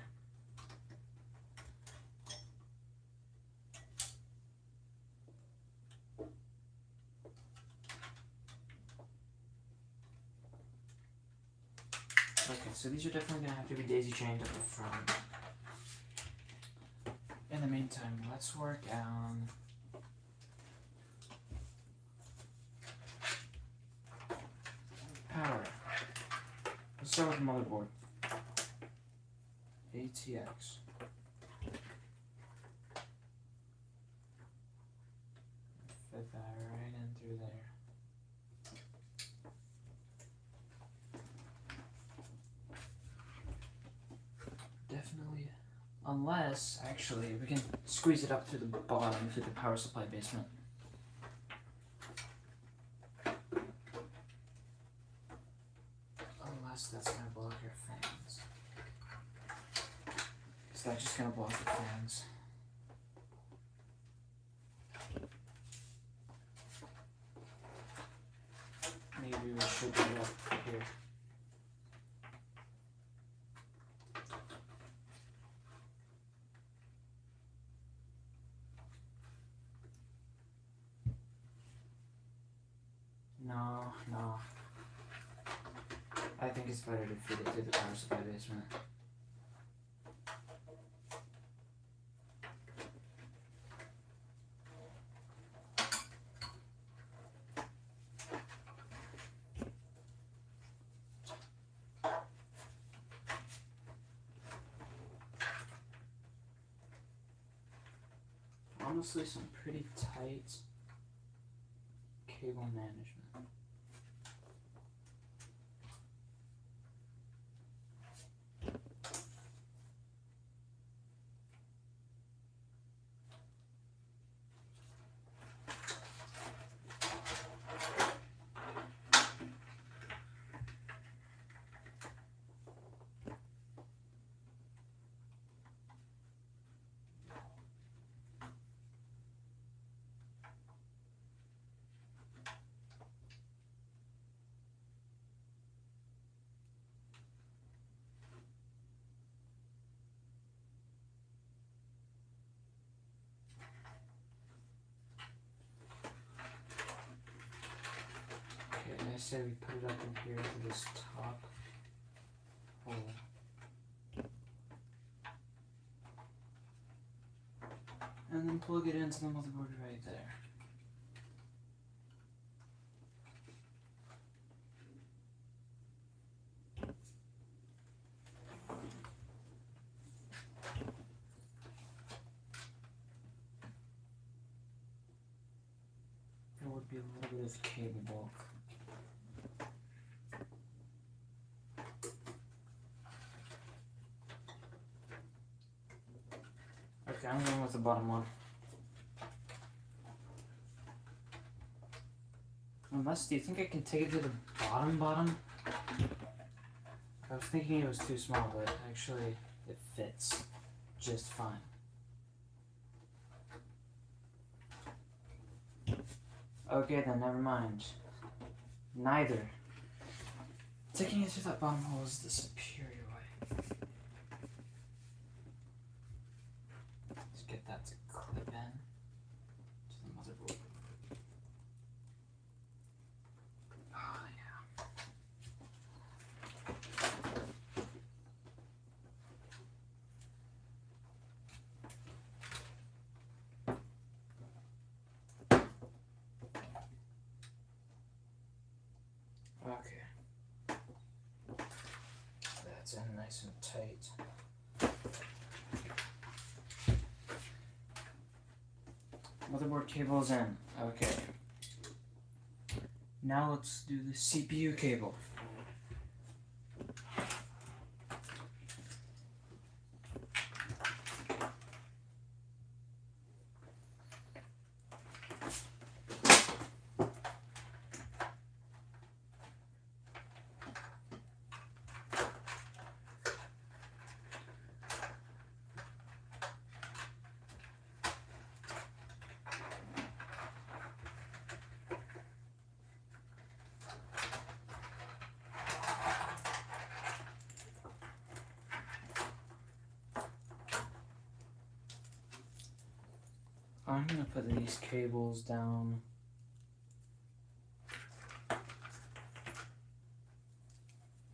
Okay, so these are definitely going to have to be daisy chained up front. In the meantime, let's work on power. Let's start with the motherboard. ATX. Fit that right in through there. Definitely, unless, actually, we can squeeze it up through the bottom through the power supply basement. Unless that's going to block your fans. Is that just going to block the fans? Maybe we should do it up here. No. I think it's better to feed it through the power supply basement. Honestly, some pretty tight cable management. I say we put it up in here to this top hole. And then plug it into the motherboard right there. There would be a little bit of cable bulk. Okay, I'm going with the bottom one. Unless, do you think I can take it to the bottom? I was thinking it was too small, but actually it fits just fine. Okay then, never mind. Neither. Taking it through that bottom hole is the superior way. Let's get that to clip in to the motherboard. Oh yeah. Okay. That's in nice and tight. Motherboard cable's in. Okay. Now let's do the CPU cable. I'm gonna put these cables down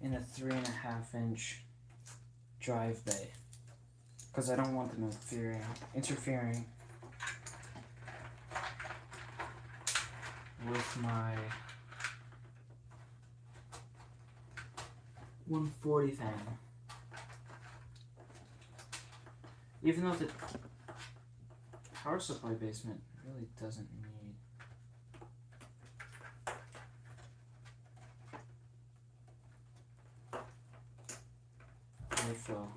in a 3.5-inch drive bay because I don't want them interfering with my 140 fan. Even though the power supply basement really doesn't need airflow.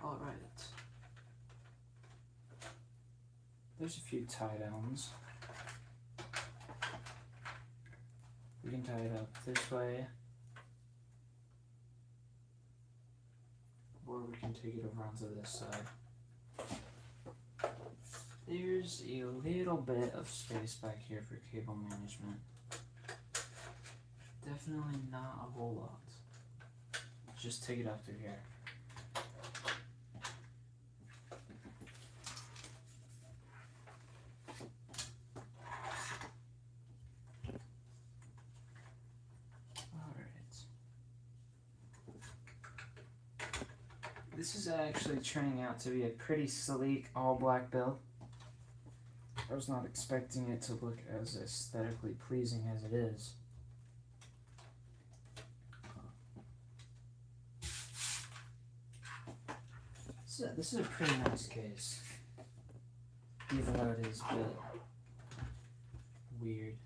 Alright. There's a few tie downs. We can tie it up this way, or we can take it over onto this side. There's a little bit of space back here for cable management. Definitely not a whole lot. Just take it up through here. This is actually turning out to be a pretty sleek all-black build. I was not expecting it to look as aesthetically pleasing as it is. So this is a pretty nice case, even though it is a bit weird.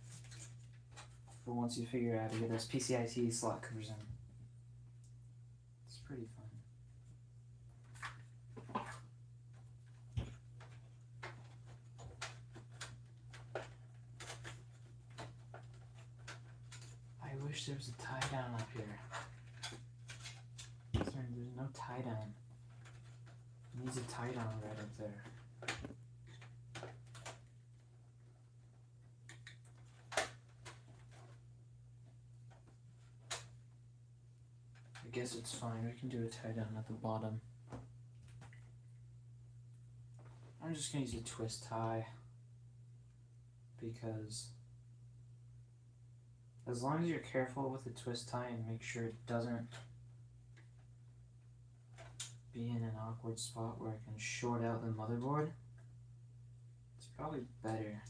But once you figure out how to get those PCIe slot covers in, it's pretty fun. I wish there was a tie down up here. Sorry, there's no tie down. It needs a tie down right up there. I guess it's fine. We can do a tie down at the bottom. I'm just gonna use a twist tie because as long as you're careful with the twist tie and make sure it doesn't be in an awkward spot where it can short out the motherboard, it's probably better.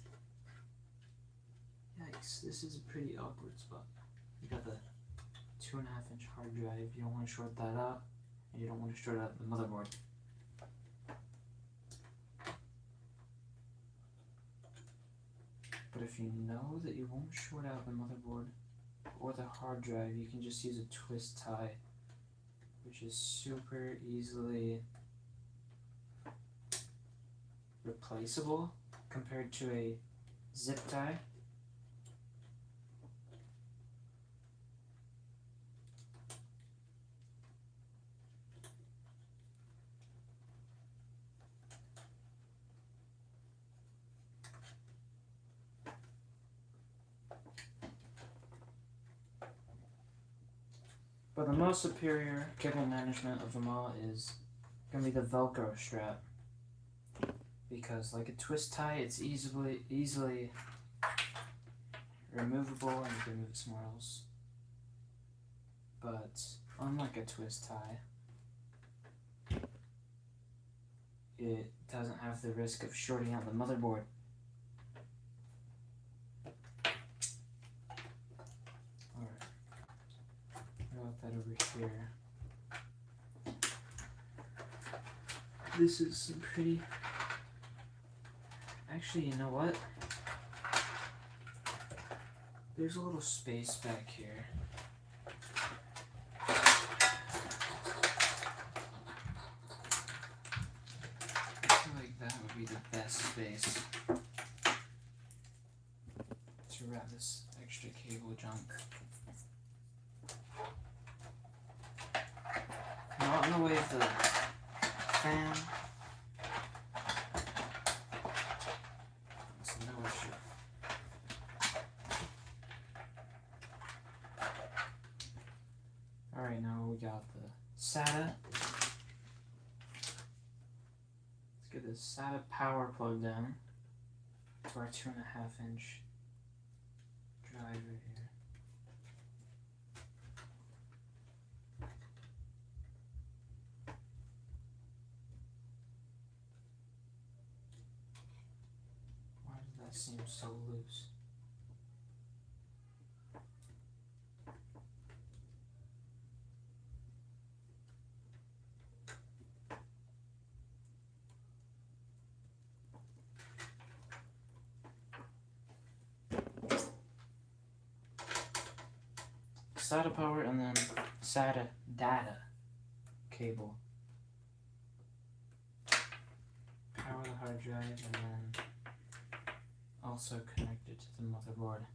Yikes, this is a pretty awkward spot. You got the 2.5-inch hard drive, you don't want to short that out, and you don't want to short out the motherboard. But if you know that you won't short out the motherboard or the hard drive, you can just use a twist tie, which is super easily replaceable compared to a zip tie. But the most superior cable management of them all is going to be the Velcro strap. Because like a twist tie, it's easily removable and you can move it somewhere else. But unlike a twist tie, it doesn't have the risk of shorting out the motherboard. That over here. This is some pretty. Actually, you know what? There's a little space back here. I feel like that would be the best space to wrap this extra cable junk. Not in the way of the fan. It's no issue. out the SATA. Let's get the SATA power plugged in to our 2.5-inch drive right here. Why does that seem so loose? SATA power and then SATA data cable. Power the hard drive and then also connected to the motherboard.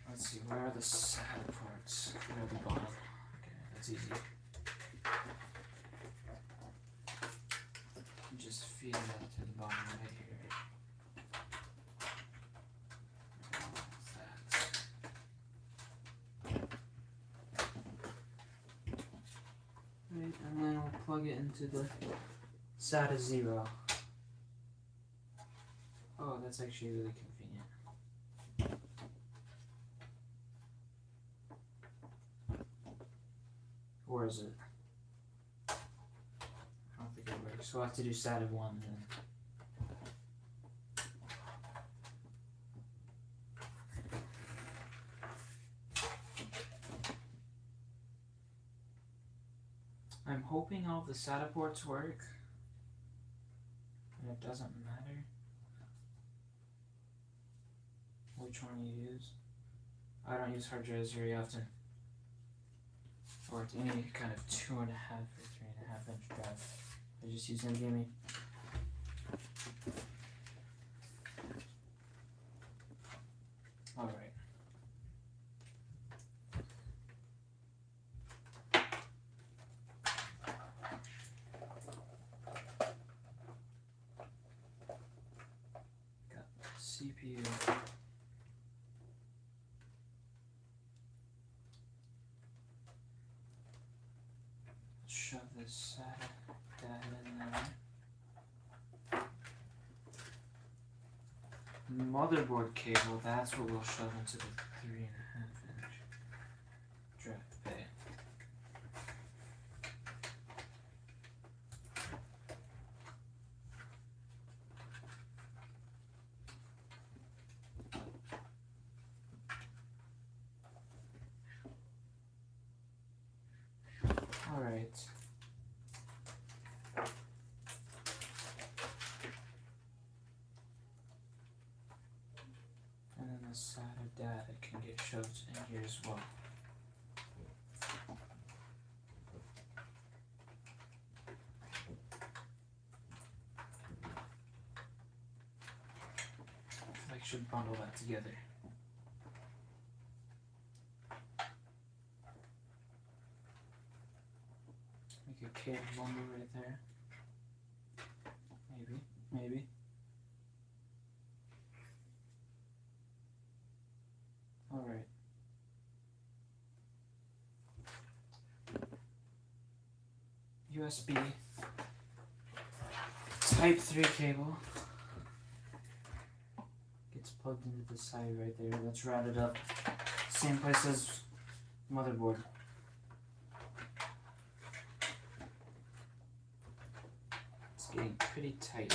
Let's see, where are the SATA ports? They're at the bottom. Okay, that's easy. Just feed it up to the bottom right here. Right, and then we'll plug it into the SATA 0. Oh, that's actually really convenient. Or is it? I don't think it works. We'll have to do SATA 1 then. I'm hoping all the SATA ports work, and it doesn't matter which one you use. I don't use hard drives very often, or any kind of 2.5 or 3.5-inch drive. I just use NVMe. All right. CPU. Shove this SATA data in there. Motherboard cable, that's what we'll shove into the 3.5-inch drive bay. Alright. And then the SATA data can get shoved in here as well. I should bundle that together. Make a cable bundle right there. Maybe. Alright. USB Type 3 cable gets plugged into the side right there. That's routed up. Same place as motherboard. It's getting pretty tight.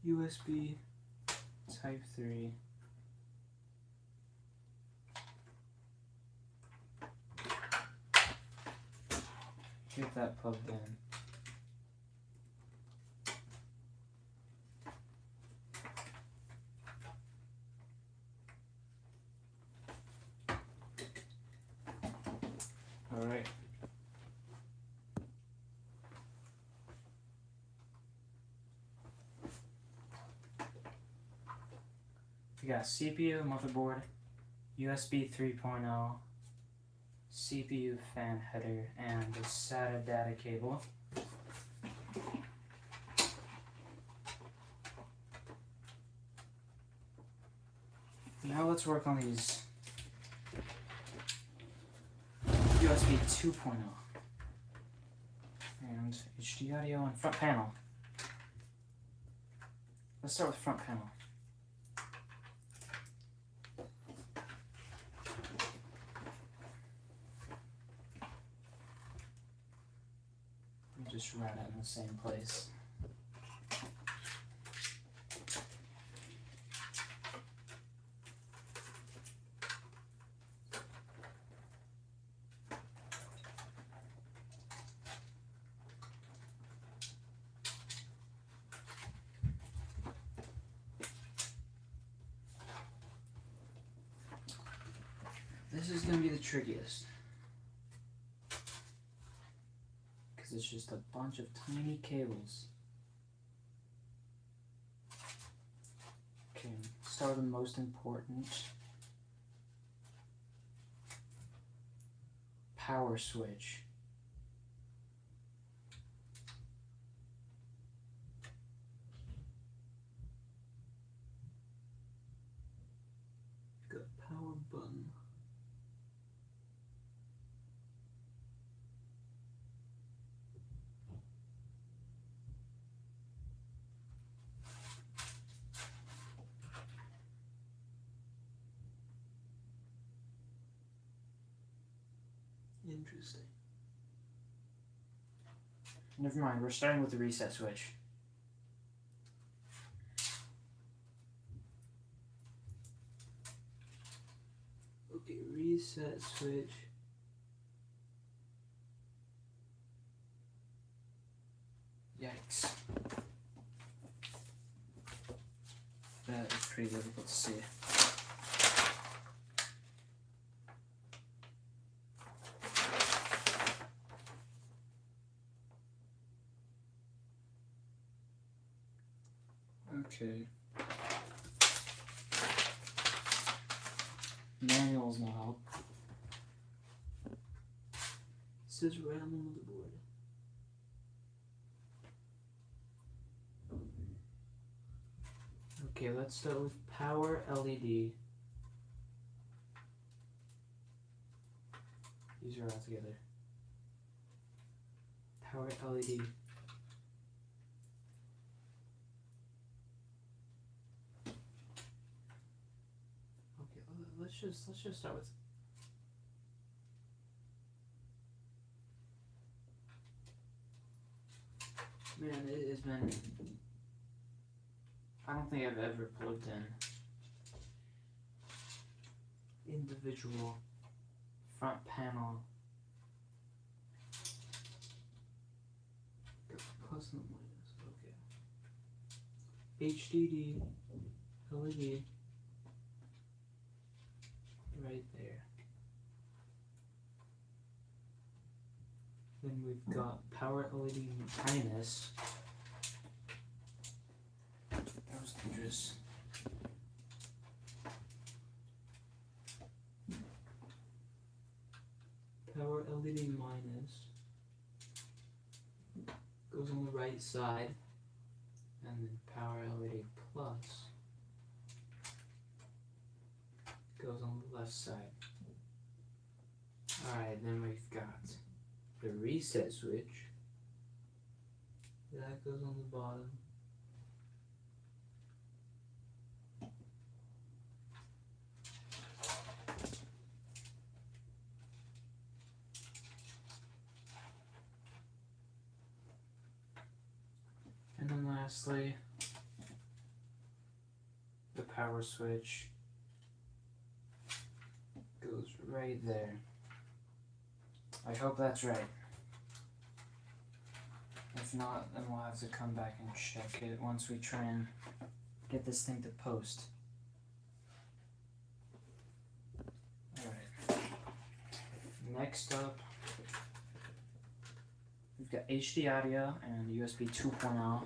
USB Type 3. Get that plugged in. Alright. We got CPU, motherboard, USB 3.0, CPU fan header, and the SATA data cable. Now let's work on these USB 2.0 and HD audio and front panel. Let's start with front panel. Just run it in the same place. This is going to be the trickiest. It's just a bunch of tiny cables. Okay, start with the most important. Power switch. Got power button. Interesting. Never mind, we're starting with the reset switch. Okay, reset switch. Yikes. That is pretty difficult to see. Okay. Manuals no help. It says right on the motherboard. Okay, let's start with power LED. These are all together. Power LED. Let's just start with man, it has been I don't think I've ever plugged in individual front panel plus and minus. Okay. HDD LED right there. Then we've got power LED minus. That was dangerous. Power LED minus goes on the right side, and then power LED plus goes on the left side. Alright, then we've got the reset switch. That goes on the bottom. And then lastly, the power switch goes right there. I hope that's right. If not, then we'll have to come back and check it once we try and get this thing to post. Alright. Next up We've got HD audio and USB 2.0.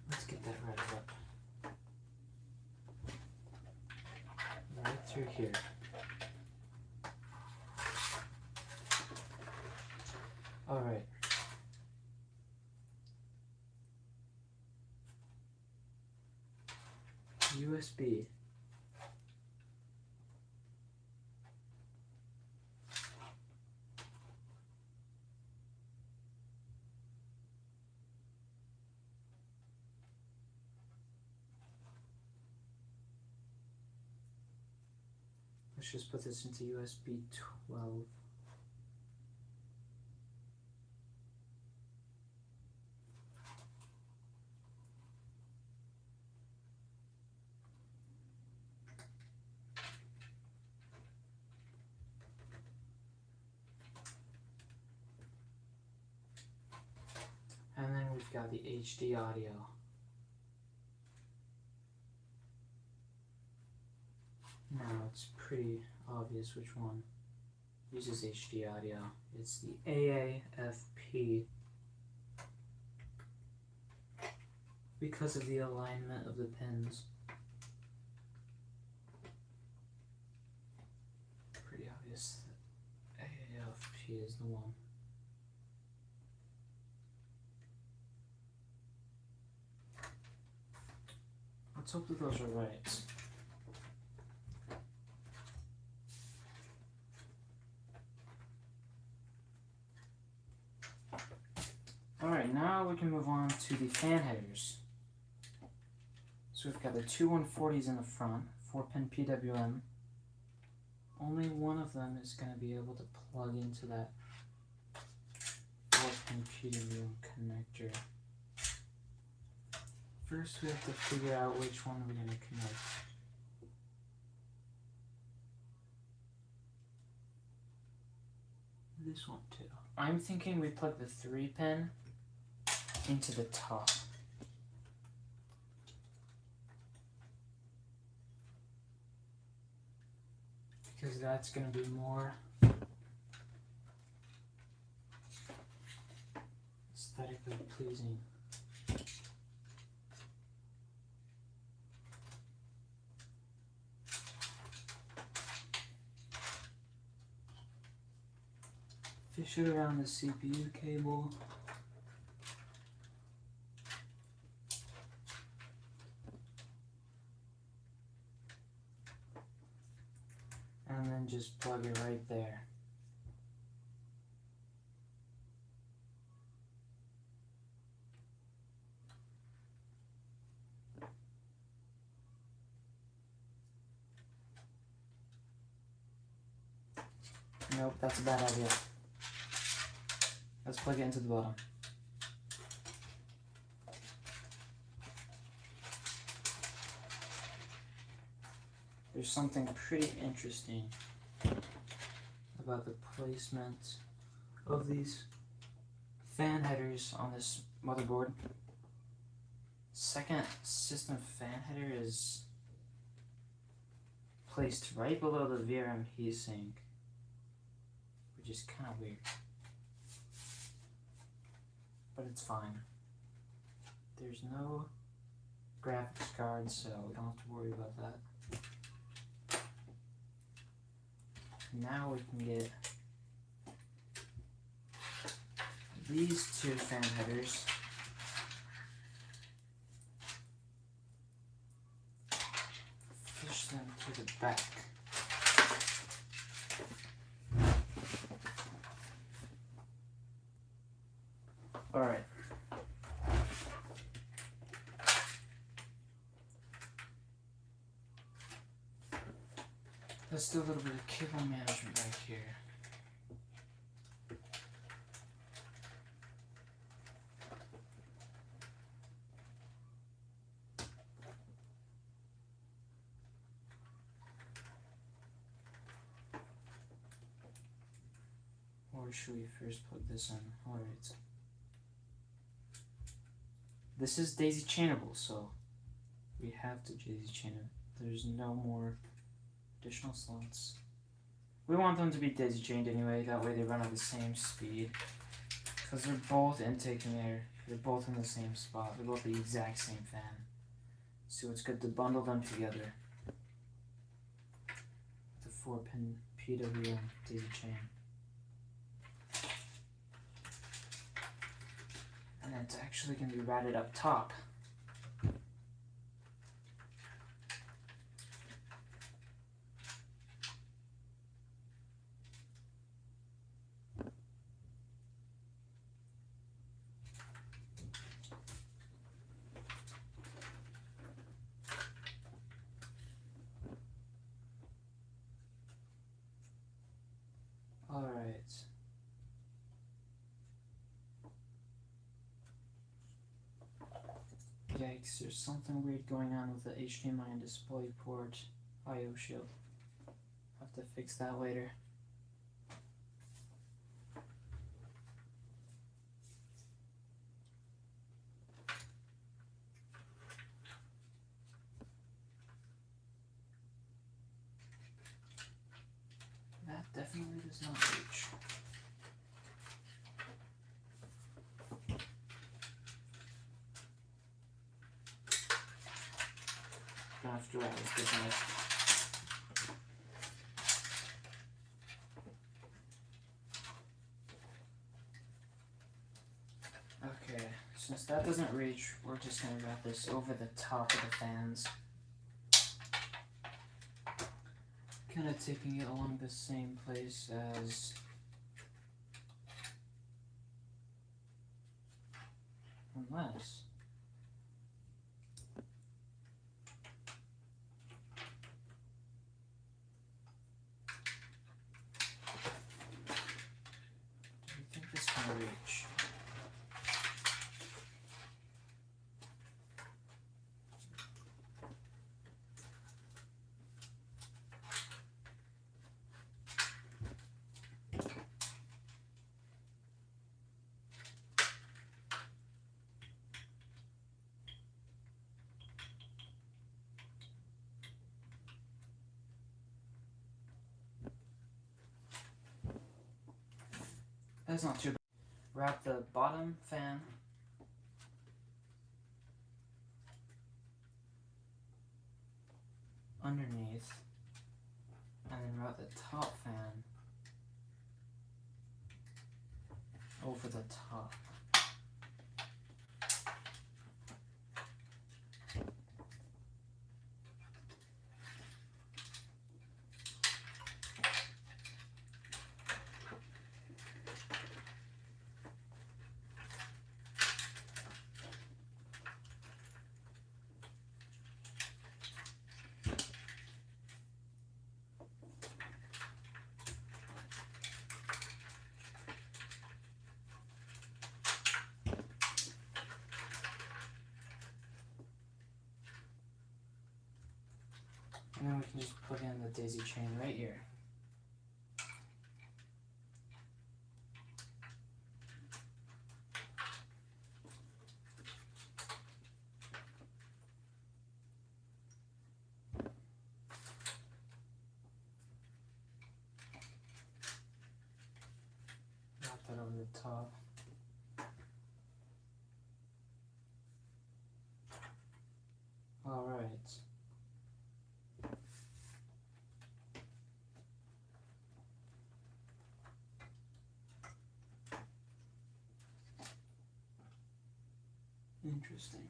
Let's get that right up. Right through here. Alright. USB. Let's just put this into USB 12. And then we've got the HD audio. Now it's pretty obvious which one uses HD audio. It's the AAFP because of the alignment of the pins. Pretty obvious that AAFP is the one. Let's hope that those are right. Alright, now we can move on to the fan headers. So we've got the two 140s in the front, 4-pin PWM. Only one of them is going to be able to plug into that 4-pin PWM connector. First we have to figure out which one we're going to connect. This one too. I'm thinking we plug the 3-pin into the top. Because that's going to be more aesthetically pleasing. Fish it around the CPU cable. And then just plug it right there. Nope, that's a bad idea. Let's plug it into the bottom. There's something pretty interesting about the placement of these fan headers on this motherboard. Second system fan header is placed right below the VRM heatsink, which is kind of weird. But it's fine. There's no graphics card, so we don't have to worry about that. Now we can get these two fan headers fish them to the back. Alright. Let's do a little bit of cable management right here. Or should we first plug this in? Alright. this is daisy chainable, so we have to daisy chain it. There's no more additional slots. We want them to be daisy chained anyway, that way they run at the same speed. Because they're both intake and air. They're both in the same spot. They're both the exact same fan. So it's good to bundle them together. The 4-pin PWM daisy chain. And then it's actually going to be routed up top. Alright. Yikes, there's something weird going on with the HDMI and DisplayPort I/O shield. Have to fix that later. That definitely does not reach. After I was getting it. Okay, since that doesn't reach, we're just gonna wrap this over the top of the fans. Kind of taking it along the same place as unless do you think this can reach? That's not too bad. Wrap the bottom fan underneath, and then wrap the top fan over the top. And then we can just put in the daisy chain right here. Wrap that over the top. All right. Interesting.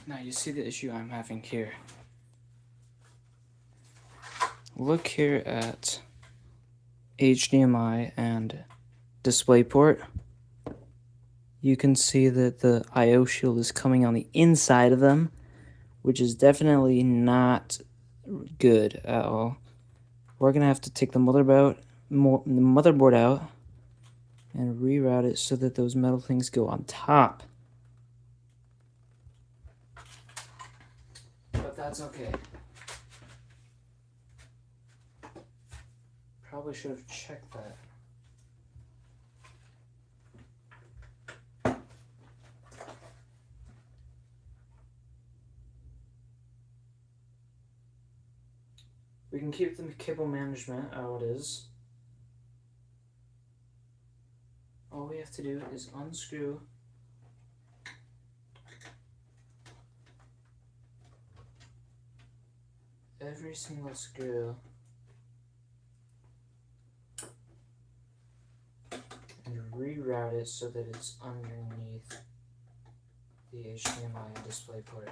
Now you see the issue I'm having here. Look here at HDMI and DisplayPort. You can see that the I/O shield is coming on the inside of them, which is definitely not good at all. We're gonna have to take the motherboard out and reroute it so that those metal things go on top. But that's okay. probably should have checked that. We can keep the cable management how it is. All we have to do is unscrew every single screw and reroute it so that it's underneath the HDMI display port.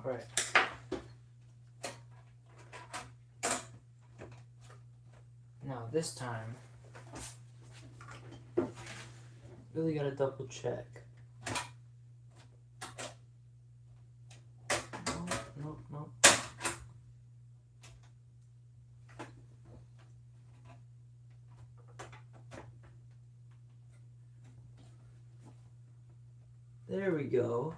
Alright. Now this time, really gotta double check. Nope. There we go.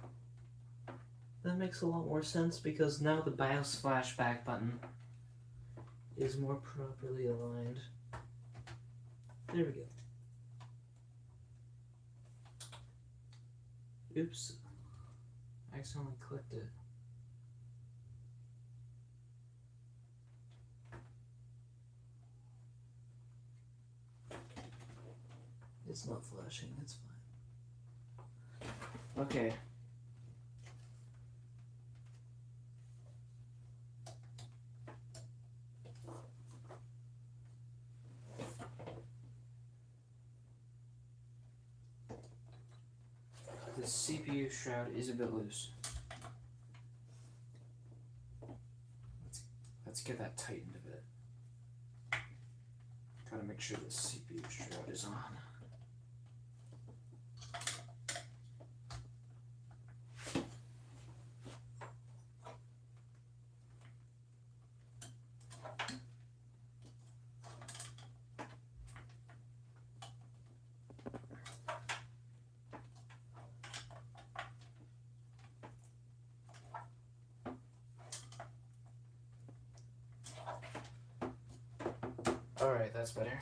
That makes a lot more sense because now the BIOS flashback button is more properly aligned. There we go. Oops. I accidentally clicked it. It's not flashing, it's fine. Okay. The CPU shroud is a bit loose. Let's get that tightened a bit. Gotta make sure the CPU shroud is on. Alright, that's better.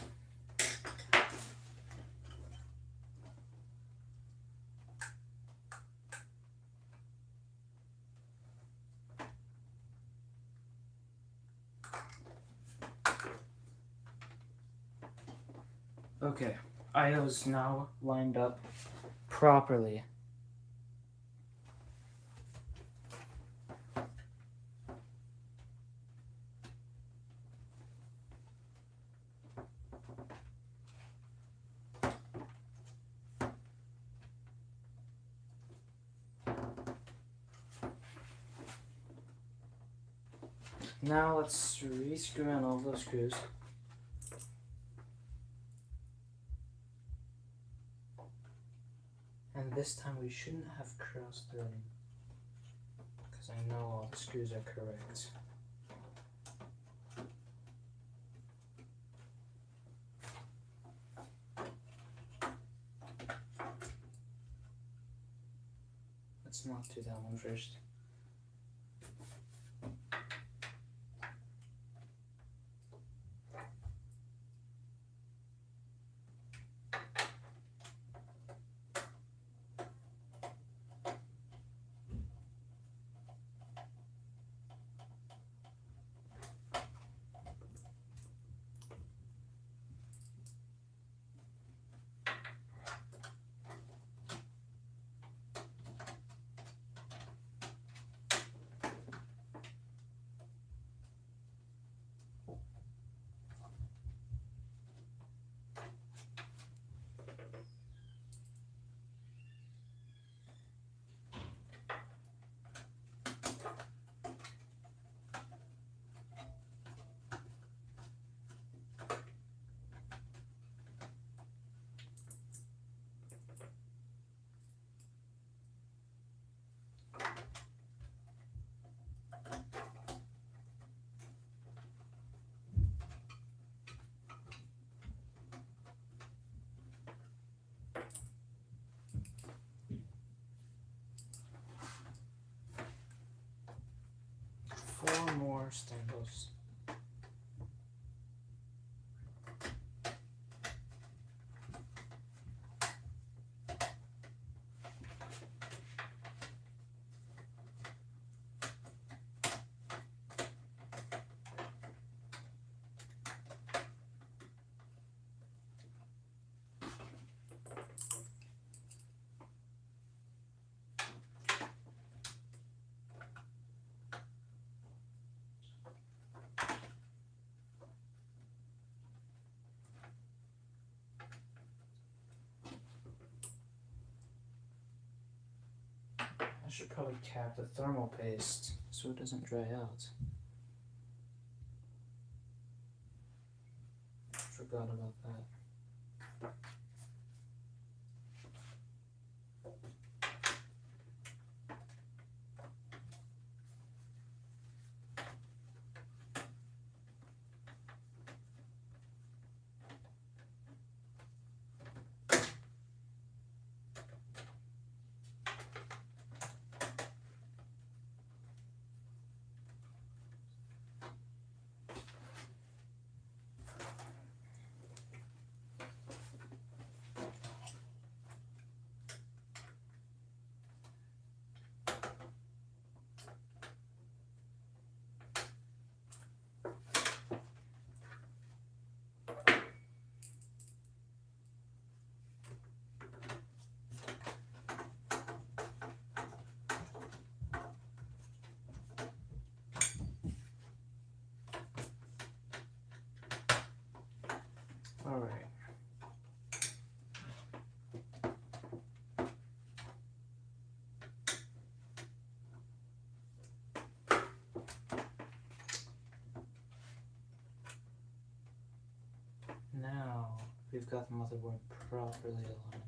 Okay, IO's now lined up properly. Now let's re-screw in all those screws. And this time we shouldn't have cross-threading, because I know all the screws are correct. Let's not do that one first. 4 more staples. I should probably cap the thermal paste so it doesn't dry out. Forgot about that. All right. Now we've got the motherboard properly aligned.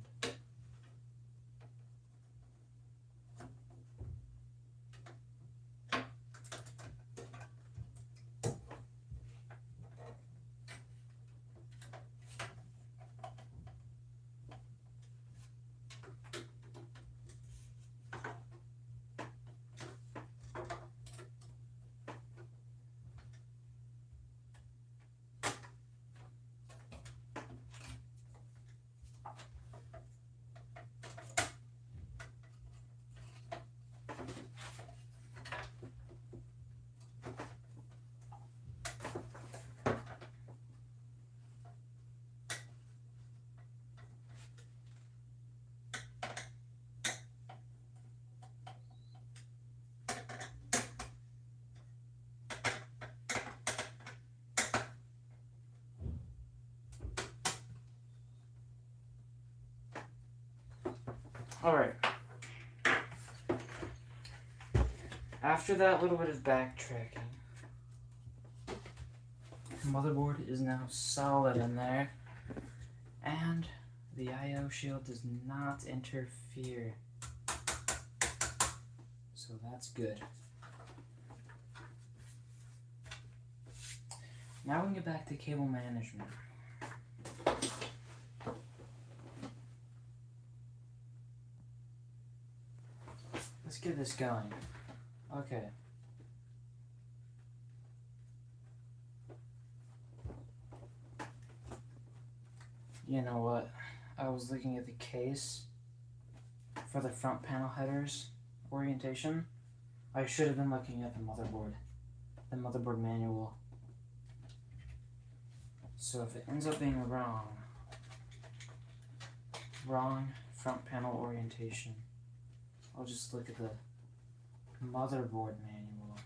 All right. After that little bit of backtracking, the motherboard is now solid in there, and the I/O shield does not interfere. So that's good. Now we can get back to cable management. Let's get this going. Okay. You know what? I was looking at the case for the front panel headers orientation. I should have been looking at the motherboard manual. So if it ends up being wrong front panel orientation, I'll just look at the motherboard manual.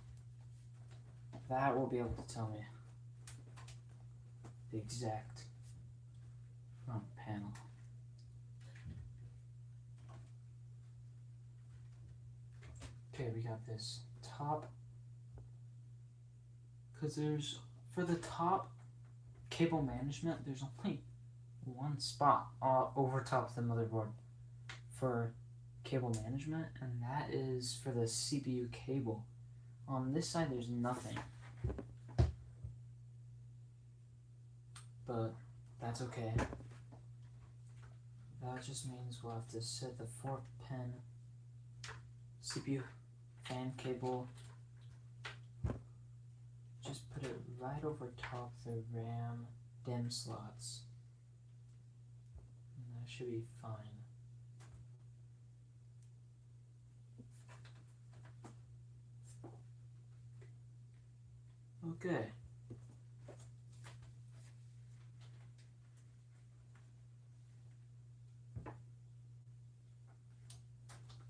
That will be able to tell me the exact front panel. Okay, we got this top, because there's, for the top cable management, there's only one spot over top of the motherboard for cable management, and that is for the CPU cable. On this side there's nothing, but that's okay. That just means we'll have to set the 4-pin CPU fan cable might overtalk the RAM DIMM slots. And that should be fine. Okay.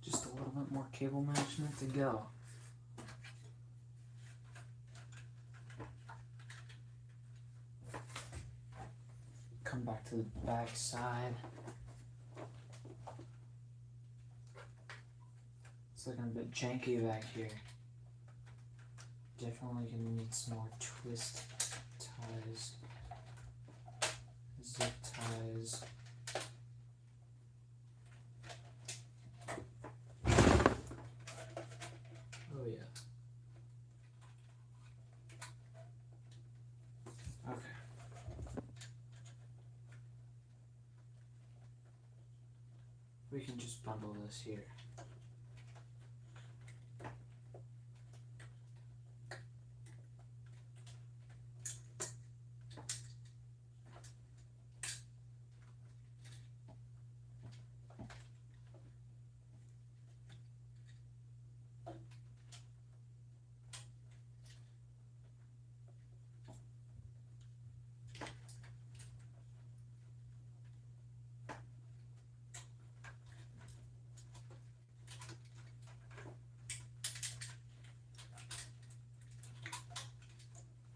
Just a little bit more cable management to go. Come back to the back side. It's looking a bit janky back here. Definitely gonna need some more twist ties, zip ties. Oh yeah. Okay. We can just bundle this here.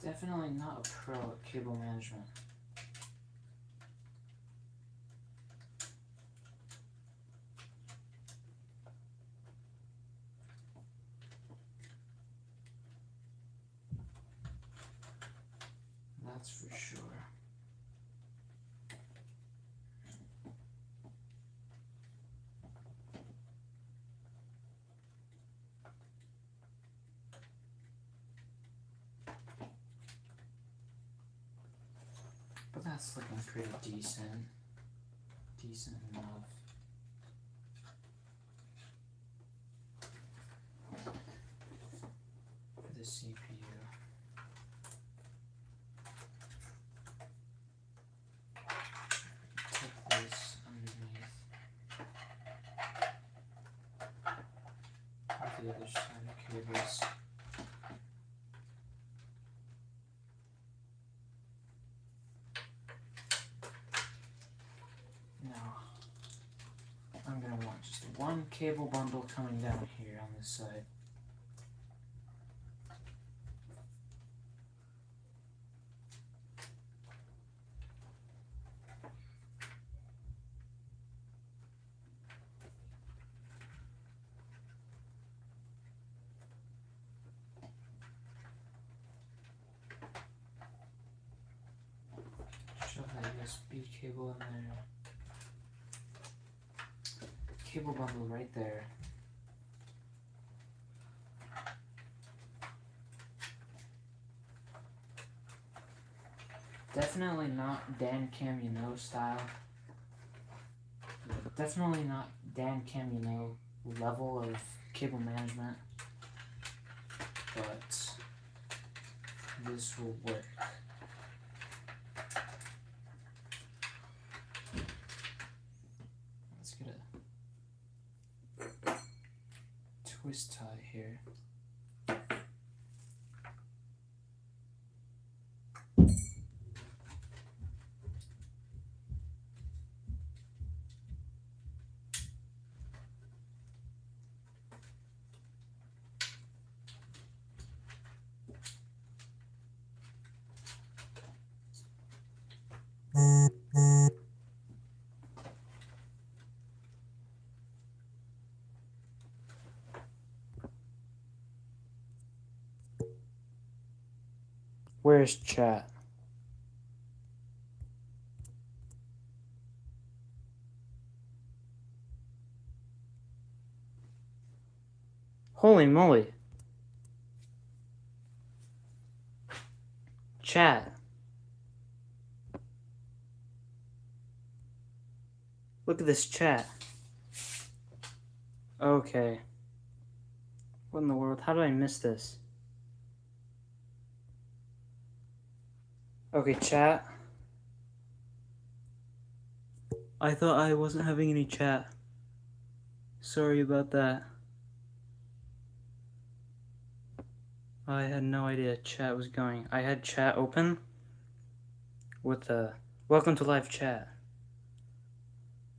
Definitely not a pro at cable management. That's for sure. But that's looking pretty decent. Decent enough. For the CPU. Take this underneath. With the other side of cables. I'm going to want just one cable bundle coming down here on this side. Shove that USB cable in there. Cable bundle right there. Definitely not Dan Camino style. Definitely not Dan Camino level of cable management. But this will work. Let's get a twist tie here. Where's chat? Holy moly. Chat. Look at this chat. Okay. What in the world? How did I miss this? Okay, chat. I thought I wasn't having any chat. Sorry about that. I had no idea chat was going. I had chat open with the welcome to live chat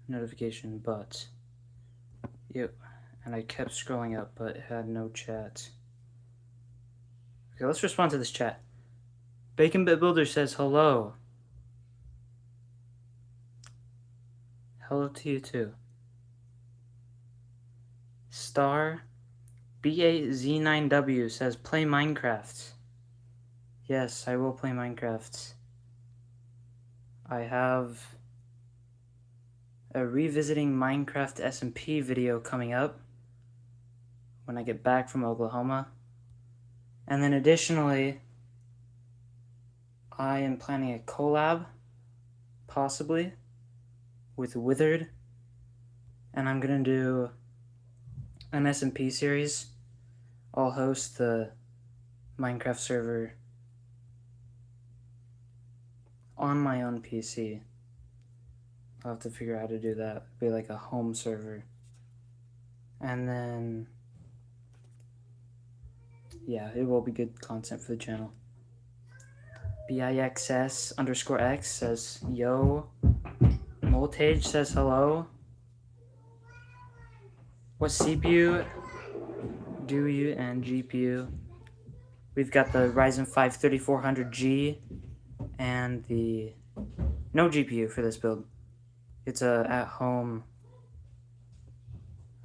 notification, but yep, and I kept scrolling up, but it had no chat. Okay, let's respond to this chat. Bacon Bit Builder says hello. Hello to you too. Star B8Z9W says play Minecraft. Yes, I will play Minecraft. I have a revisiting Minecraft SMP video coming up when I get back from Oklahoma. And then additionally, I am planning a collab, possibly, with Withered. And I'm going to do an SMP series. I'll host the Minecraft server on my own PC. I'll have to figure out how to do that. It'll be like a home server. And then, yeah, it will be good content for the channel. BIXS_X says, yo. Moltage says hello. What CPU do you and GPU? We've got the Ryzen 5 3400G and the no GPU for this build. It's a at-home.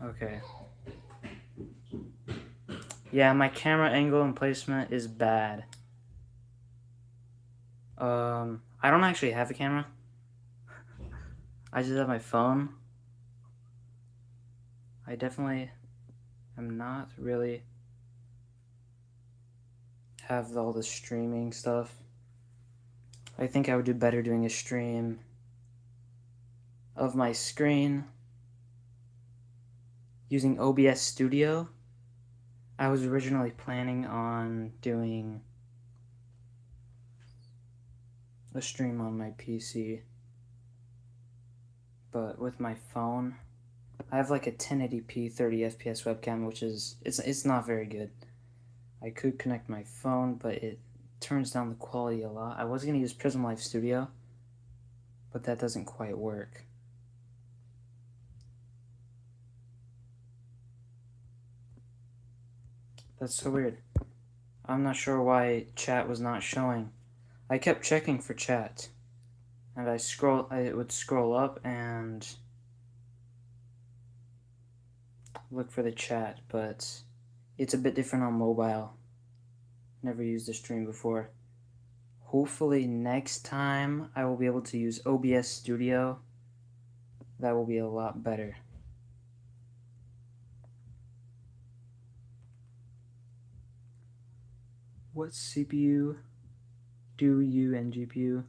Okay. Yeah, my camera angle and placement is bad. I don't actually have a camera. I just have my phone. I definitely am not really have all the streaming stuff. I think I would do better doing a stream of my screen using OBS Studio. I was originally planning on doing a stream on my PC, but with my phone, I have like a 1080p 30 FPS webcam, which is it's not very good. I could connect my phone, but it turns down the quality a lot. I was gonna use Prism Live Studio, but that doesn't quite work. That's so weird. I'm not sure why chat was not showing. I kept checking for chat, and I would scroll up and look for the chat, but it's a bit different on mobile. Never used a stream before. Hopefully next time I will be able to use OBS Studio. That will be a lot better. What CPU do you and GPU?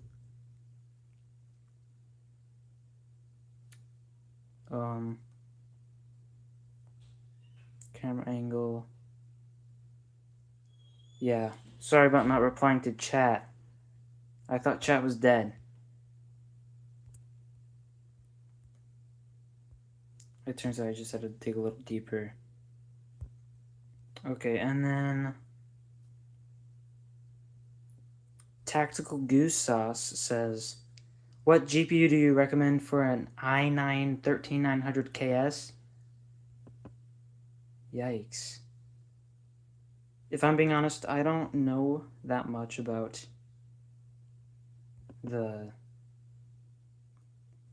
Camera angle. Yeah, sorry about not replying to chat. I thought chat was dead. It turns out I just had to dig a little deeper. Okay, and then Tactical Goose Sauce says, what GPU do you recommend for an i9 13900KS? Yikes. If I'm being honest, I don't know that much about the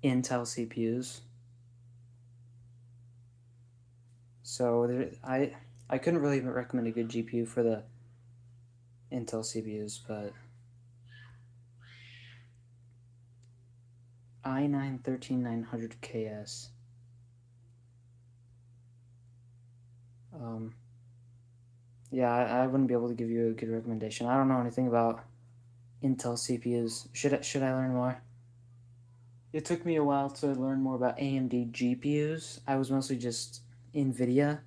Intel CPUs. So I couldn't really recommend a good GPU for the Intel CPUs, but i9 13900KS. Yeah, I wouldn't be able to give you a good recommendation. I don't know anything about Intel CPUs. Should I learn more? It took me a while to learn more about AMD GPUs. I was mostly just NVIDIA.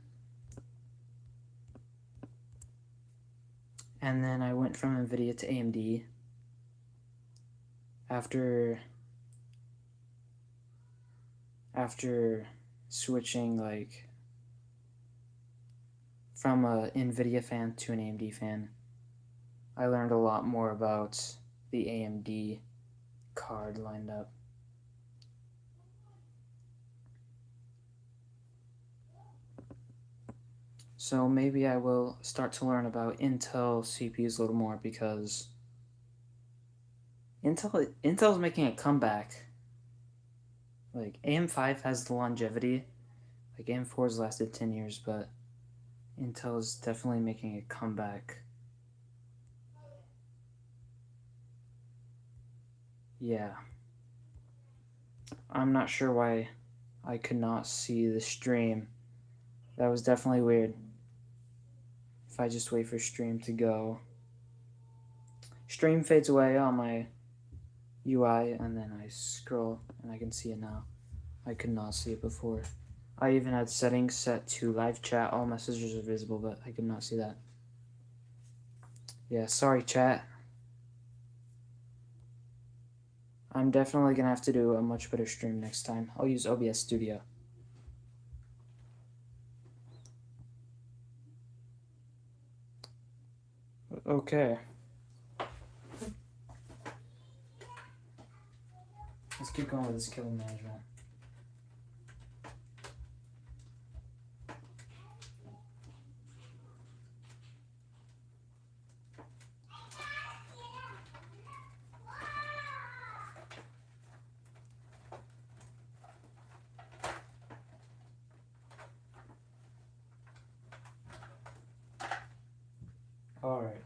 And then I went from NVIDIA to AMD. after switching like from a NVIDIA fan to an AMD fan, I learned a lot more about the AMD card lineup. So maybe I will start to learn about Intel CPUs a little more, because Intel's making a comeback. Like AM5 has the longevity, like AM4's lasted 10 years, but Intel's definitely making a comeback. Yeah. I'm not sure why I could not see the stream. That was definitely weird. If I just wait for stream to go. Stream fades away on my UI, and then I scroll and I can see it now. I could not see it before. I even had settings set to live chat. All messages are visible, but I could not see that. Yeah, sorry chat. I'm definitely gonna have to do a much better stream next time. I'll use OBS Studio. Okay. Let's keep going with this cable management. All right.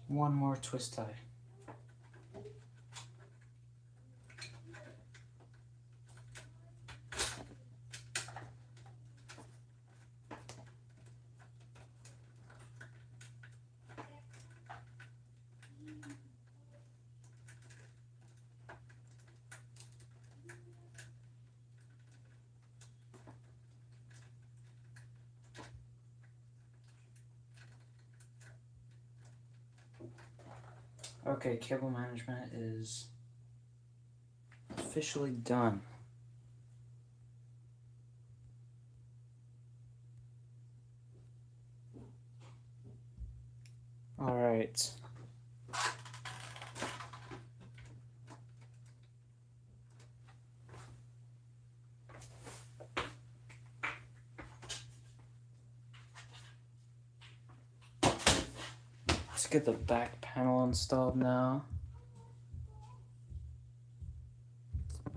One more twist tie. Okay, cable management is officially done. All right. Let's get the back panel installed now.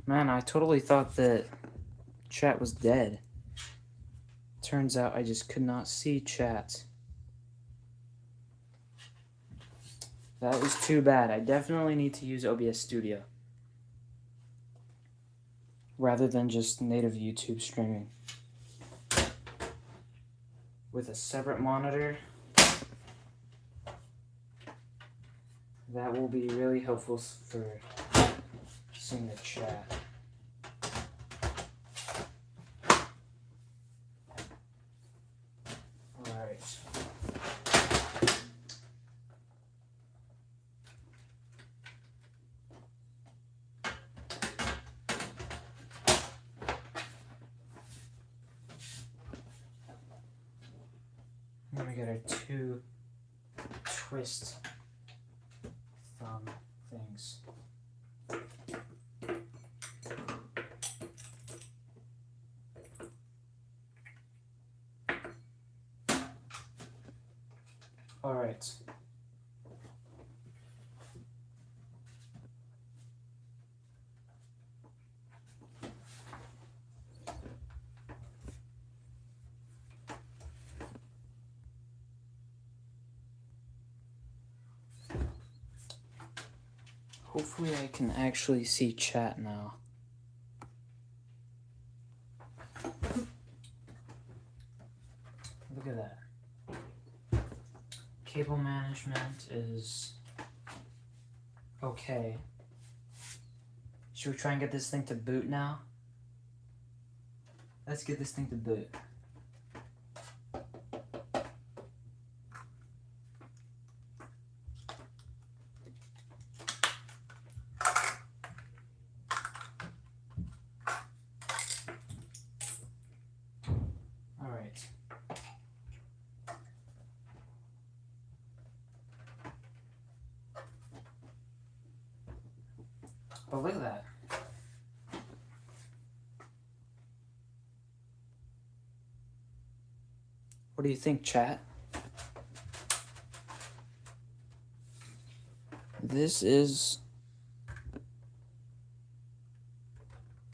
Man, I totally thought that chat was dead. Turns out I just could not see chat. That was too bad. I definitely need to use OBS Studio rather than just native YouTube streaming. With a separate monitor, that will be really helpful for seeing the chat. Alright. Then we got our two twist thumb things. All right. Hopefully I can actually see chat now. Look at that. Cable management is okay. Should we try and get this thing to boot now? Let's get this thing to boot. Alright. Oh, look at that. What do you think, chat? This is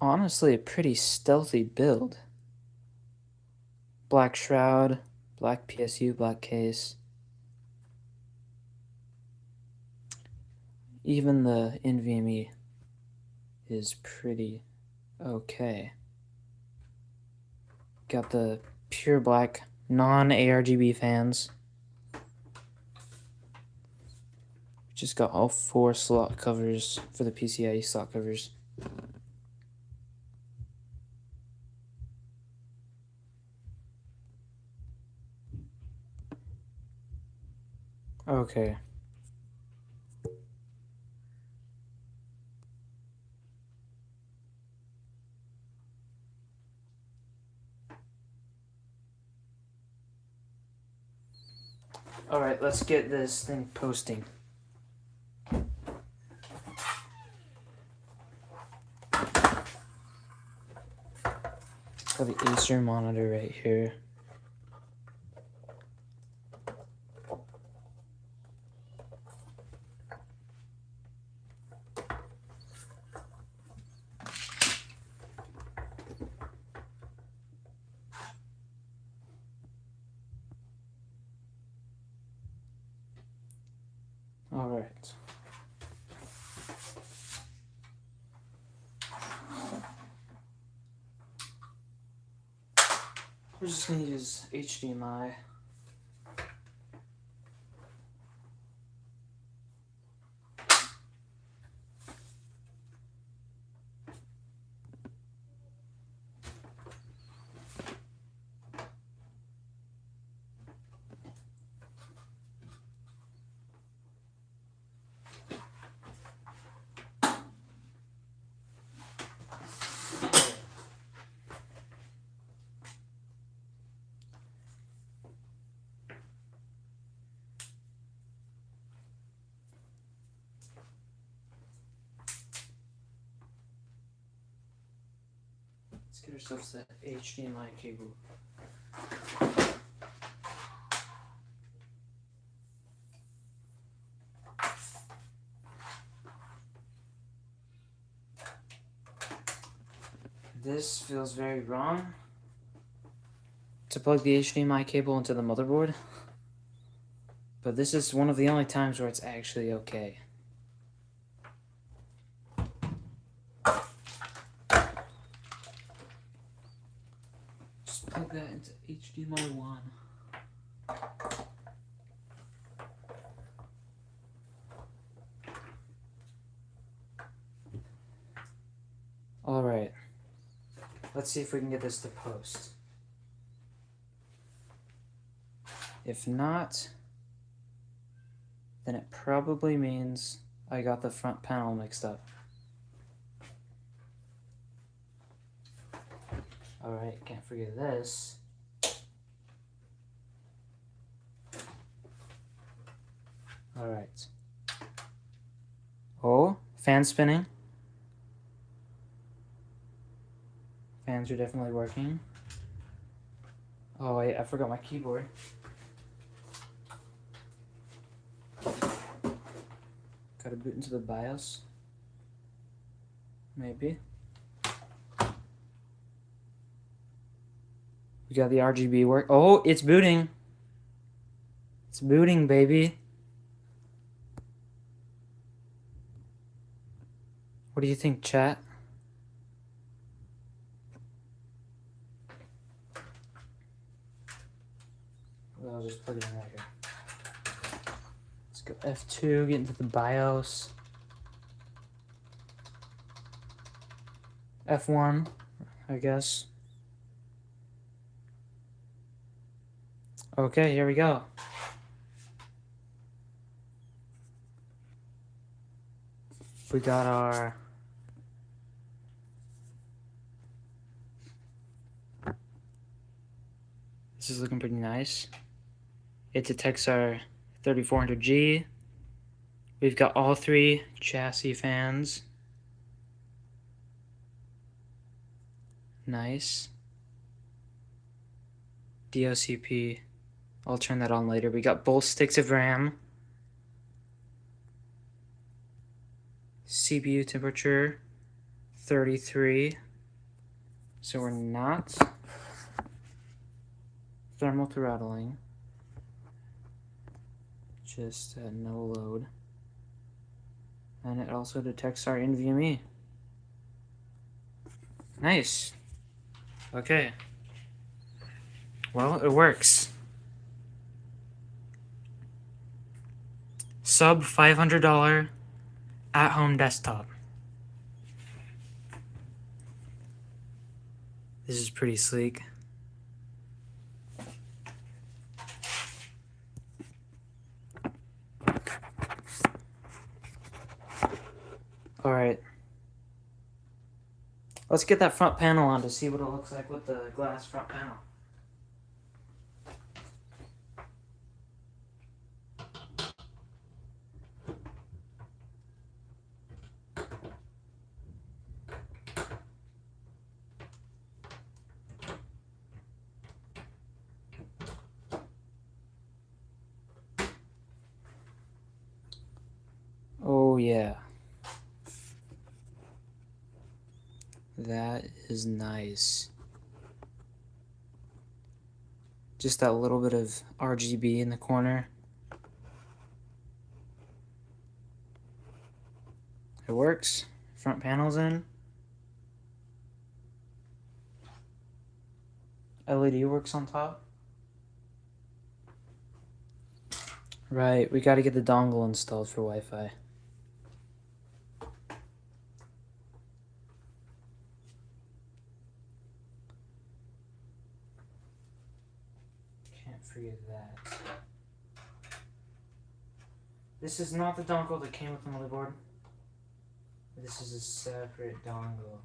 honestly a pretty stealthy build. Black shroud, black PSU, black case. Even the NVMe is pretty okay. Got the pure black non-ARGB fans. Just got all 4 slot covers for the PCIe slot covers. Okay. Alright, let's get this thing posting. Got the Acer monitor right here. All right. We're just gonna use HDMI. Let's get ourselves that HDMI cable. This feels very wrong to plug the HDMI cable into the motherboard, but this is one of the only times where it's actually okay. Just plug that into HDMI 1. All right. Let's see if we can get this to post. If not, then it probably means I got the front panel mixed up. Alright, can't forget this. Alright. Oh, fan spinning. Fans are definitely working. Oh wait, I forgot my keyboard. Gotta boot into the BIOS. Maybe. We got the RGB work. Oh, it's booting. It's booting, baby. What do you think, chat? I'll just plug it in right here. Let's go F2, get into the BIOS. F1, I guess. Okay, here we go. We got our this is looking pretty nice. It detects our 3400G. We've got all three chassis fans. Nice. DOCP. I'll turn that on later. We got both sticks of RAM. CPU temperature 33. So we're not thermal throttling. Just at no load. And it also detects our NVMe. Nice. Okay. Well, it works. Sub $500 at-home desktop. This is pretty sleek. All right. Let's get that front panel on to see what it looks like with the glass front panel. Oh yeah. That is nice. Just that little bit of RGB in the corner. It works. Front panel's in. LED works on top. Right, we gotta get the dongle installed for Wi-Fi. Can't forget that. This is not the dongle that came with the motherboard. This is a separate dongle.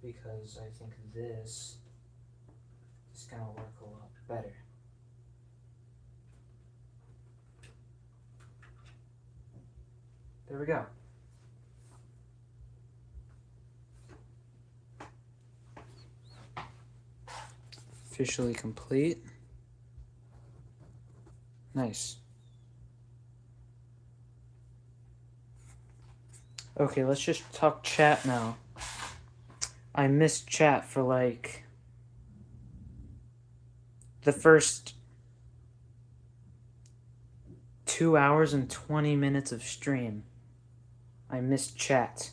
Because I think this is gonna work a lot better. There we go. Officially complete. Nice. Okay, let's just talk chat now. I missed chat for like the first 2 hours and 20 minutes of stream. I missed chat.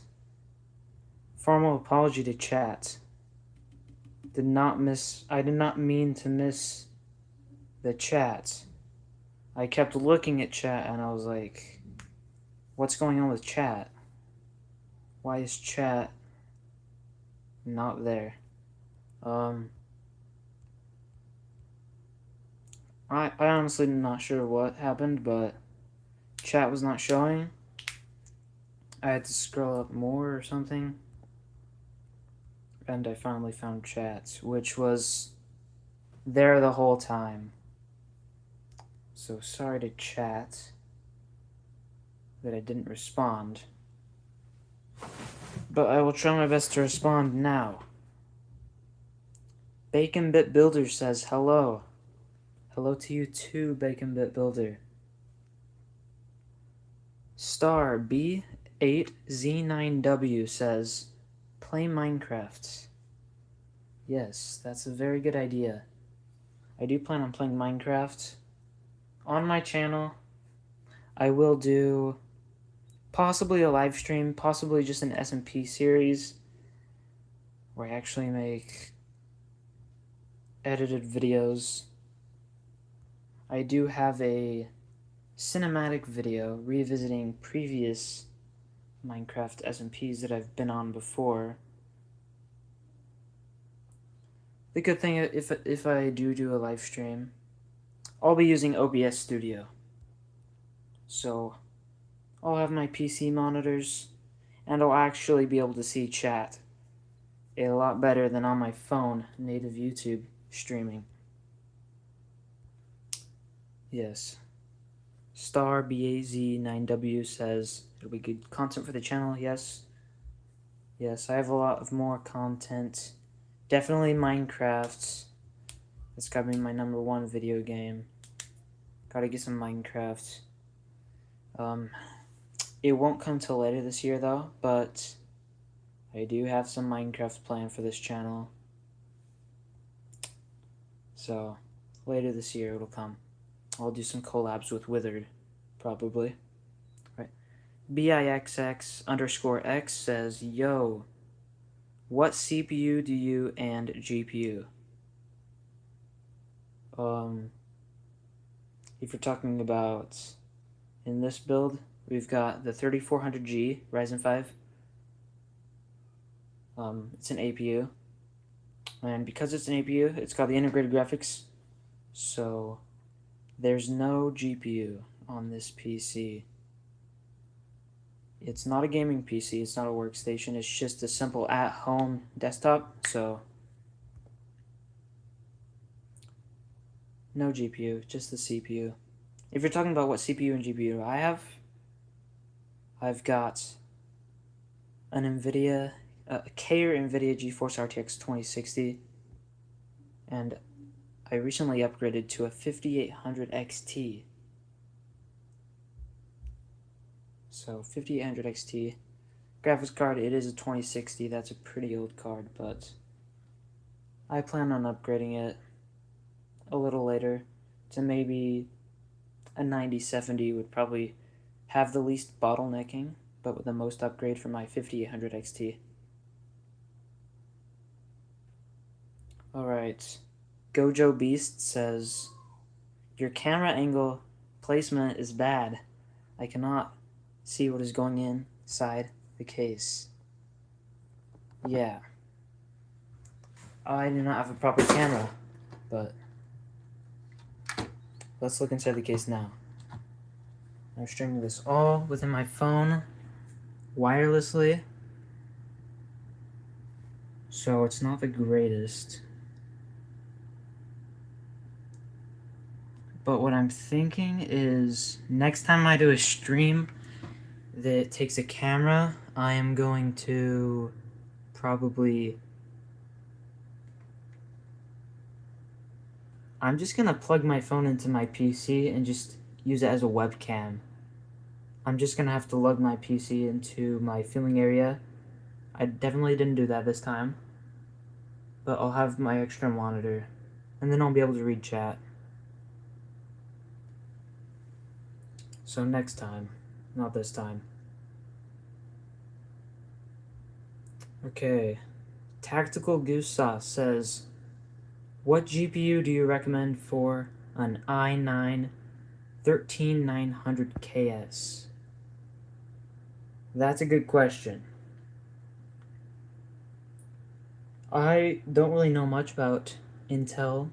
Formal apology to chat. I did not mean to miss the chat. I kept looking at chat and I was like, what's going on with chat? Why is chat not there? I honestly am not sure what happened, but chat was not showing. I had to scroll up more or something. And I finally found chat, which was there the whole time. So sorry to chat that I didn't respond. But I will try my best to respond now. Bacon Bit Builder says hello. Hello to you too, Bacon Bit Builder. Star B8Z9W says, play Minecraft. Yes, that's a very good idea. I do plan on playing Minecraft on my channel. I will do possibly a live stream, possibly just an SMP series where I actually make edited videos. I do have a cinematic video revisiting previous Minecraft SMPs that I've been on before. The good thing, if I do a live stream, I'll be using OBS Studio. So I'll have my PC monitors, and I'll actually be able to see chat a lot better than on my phone native YouTube streaming. Yes. Star BAZ9W says it'll be good content for the channel. Yes. Yes, I have a lot of more content. Definitely Minecraft. That's gotta be my #1 video game. Gotta get some Minecraft. It won't come till later this year though, but I do have some Minecraft planned for this channel. So later this year it'll come. I'll do some collabs with Withered, probably. Right. BIXX_X says, yo, what CPU do you and GPU? If you're talking about in this build, we've got the 3400G Ryzen 5. It's an APU. And because it's an APU, it's got the integrated graphics. So there's no GPU on this PC. It's not a gaming PC, it's not a workstation, it's just a simple at-home desktop, so no GPU, just the CPU. If you're talking about what CPU and GPU I have, I've got an NVIDIA, a Kaer NVIDIA GeForce RTX 2060, and I recently upgraded to a 5800 XT. So 5800 XT. Graphics card, it is a 2060, that's a pretty old card, but I plan on upgrading it a little later to maybe a 9070 would probably have the least bottlenecking, but with the most upgrade for my 5800 XT. Alright, Gojo Beast says, your camera angle placement is bad. I cannot see what is going inside the case. Yeah. I do not have a proper camera, but let's look inside the case now. I'm streaming this all within my phone, wirelessly, so it's not the greatest. But what I'm thinking is, next time I do a stream that takes a camera, I am going to probably... I'm just gonna plug my phone into my PC and just use it as a webcam. I'm just gonna have to lug my PC into my filming area. I definitely didn't do that this time, but I'll have my extra monitor, and then I'll be able to read chat. So next time, not this time. Okay, Tactical Goose Sauce says, what GPU do you recommend for an i9 13900KS? That's a good question. I don't really know much about Intel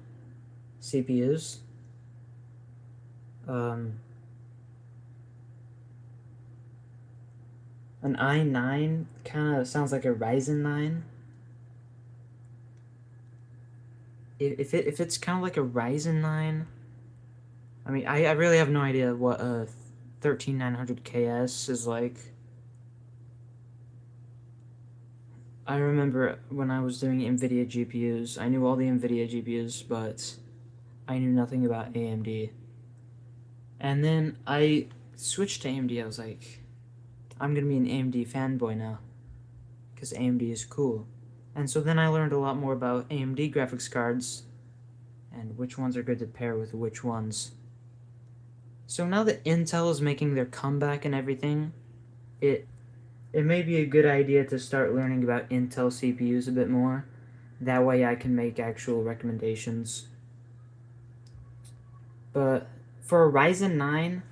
CPUs. An i9 kind of sounds like a Ryzen 9. If it's kind of like a Ryzen 9, I mean, I really have no idea what a 13900KS is like. I remember when I was doing NVIDIA GPUs, I knew all the NVIDIA GPUs, but I knew nothing about AMD. And then I switched to AMD. I was like, I'm gonna be an AMD fanboy now, because AMD is cool. And so then I learned a lot more about AMD graphics cards, and which ones are good to pair with which ones. So now that Intel is making their comeback and everything, it may be a good idea to start learning about Intel CPUs a bit more. That way I can make actual recommendations. But for a Ryzen 9,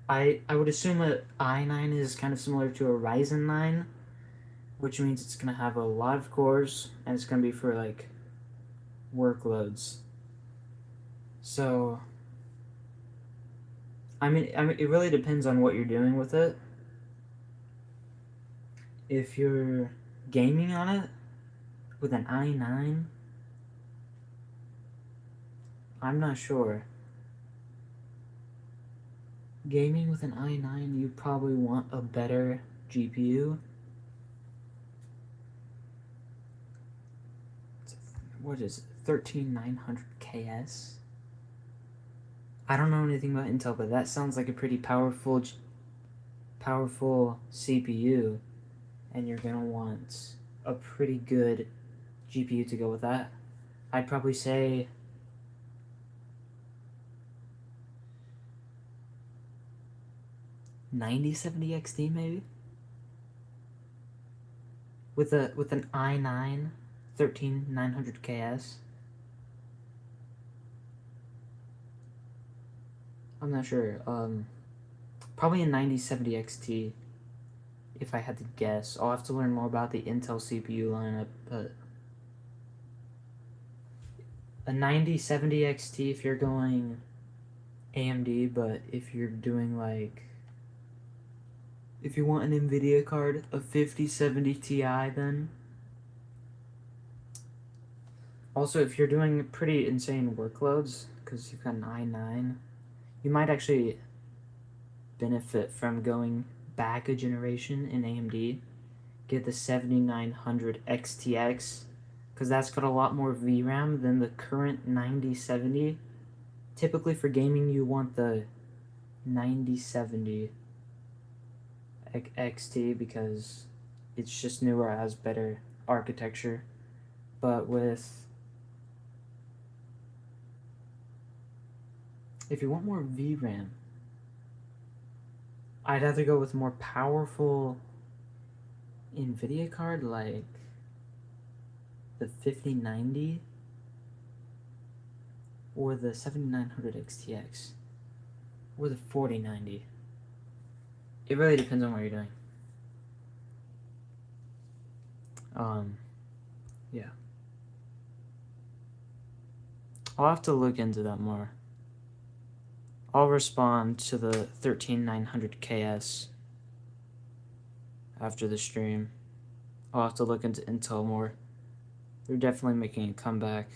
I would assume a i9 is kind of similar to a Ryzen 9, which means it's going to have a lot of cores, and it's going to be for, like, workloads. So, I mean, it really depends on what you're doing with it. If you're gaming on it with an i9, I'm not sure. Gaming with an i9, you probably want a better GPU. What is it? 13900 KS? I don't know anything about Intel, but that sounds like a pretty powerful CPU, and you're gonna want a pretty good GPU to go with that. I'd probably say $9070 XT maybe, with an i9 13900 KS. I'm not sure. Probably a 9070 XT, if I had to guess. I'll have to learn more about the Intel CPU lineup, but a 9070 XT if you're going AMD, but if you're doing, like, if you want an NVIDIA card, a 5070 Ti then. Also, if you're doing pretty insane workloads, because you've got an i9, you might actually benefit from going back a generation in AMD. Get the 7900 XTX, because that's got a lot more VRAM than the current 9070. Typically for gaming, you want the 9070 XT because it's just newer, has better architecture. But if you want more VRAM, I'd either go with more powerful NVIDIA card like the 5090 or the 7900 XTX or the 4090. It really depends on what you're doing. Yeah. I'll have to look into that more. I'll respond to the 13900 KS after the stream. I'll have to look into Intel more. They're definitely making a comeback,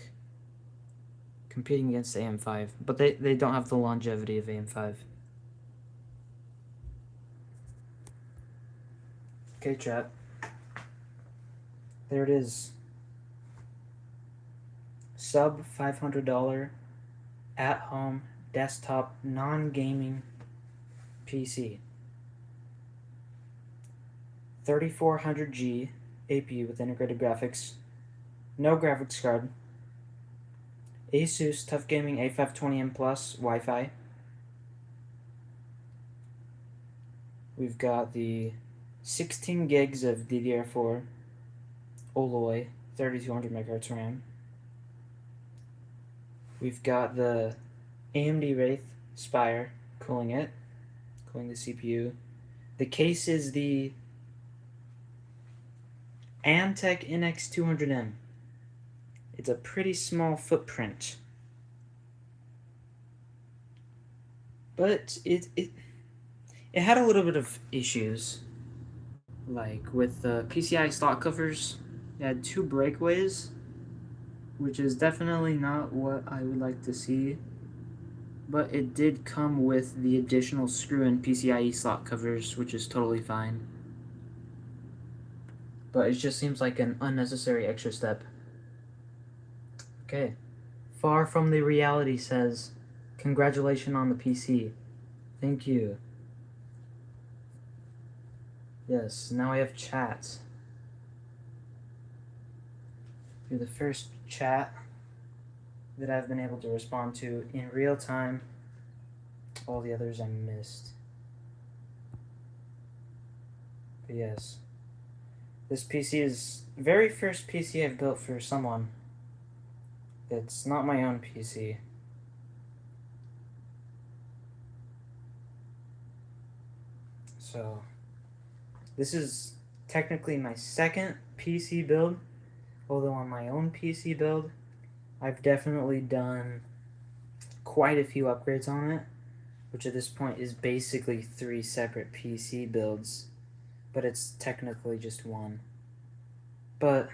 competing against AM5, but they don't have the longevity of AM5. Okay, chat. There it is. Sub $500 at-home desktop non-gaming PC. 3400G APU with integrated graphics. No graphics card. Asus TUF Gaming A520M Plus Wi-Fi. We've got the 16 gigs of DDR4 Alloy 3200 MHz RAM. We've got the AMD Wraith Spire cooling the CPU. The case is the Antec NX200M. It's a pretty small footprint, but it had a little bit of issues, like with the PCI slot covers. It had 2 breakaways, which is definitely not what I would like to see, but it did come with the additional screw-in PCIe slot covers, which is totally fine. But it just seems like an unnecessary extra step. Okay. Far From the Reality says, congratulations on the PC. Thank you. Yes, now I have chat. You're the first chat. that I've been able to respond to in real time. All the others I missed. But yes, this PC is the very first PC I've built for someone. It's not my own PC. So, this is technically my second PC build, although on my own PC build, I've definitely done quite a few upgrades on it, which at this point is basically 3 separate PC builds, but it's technically just one. But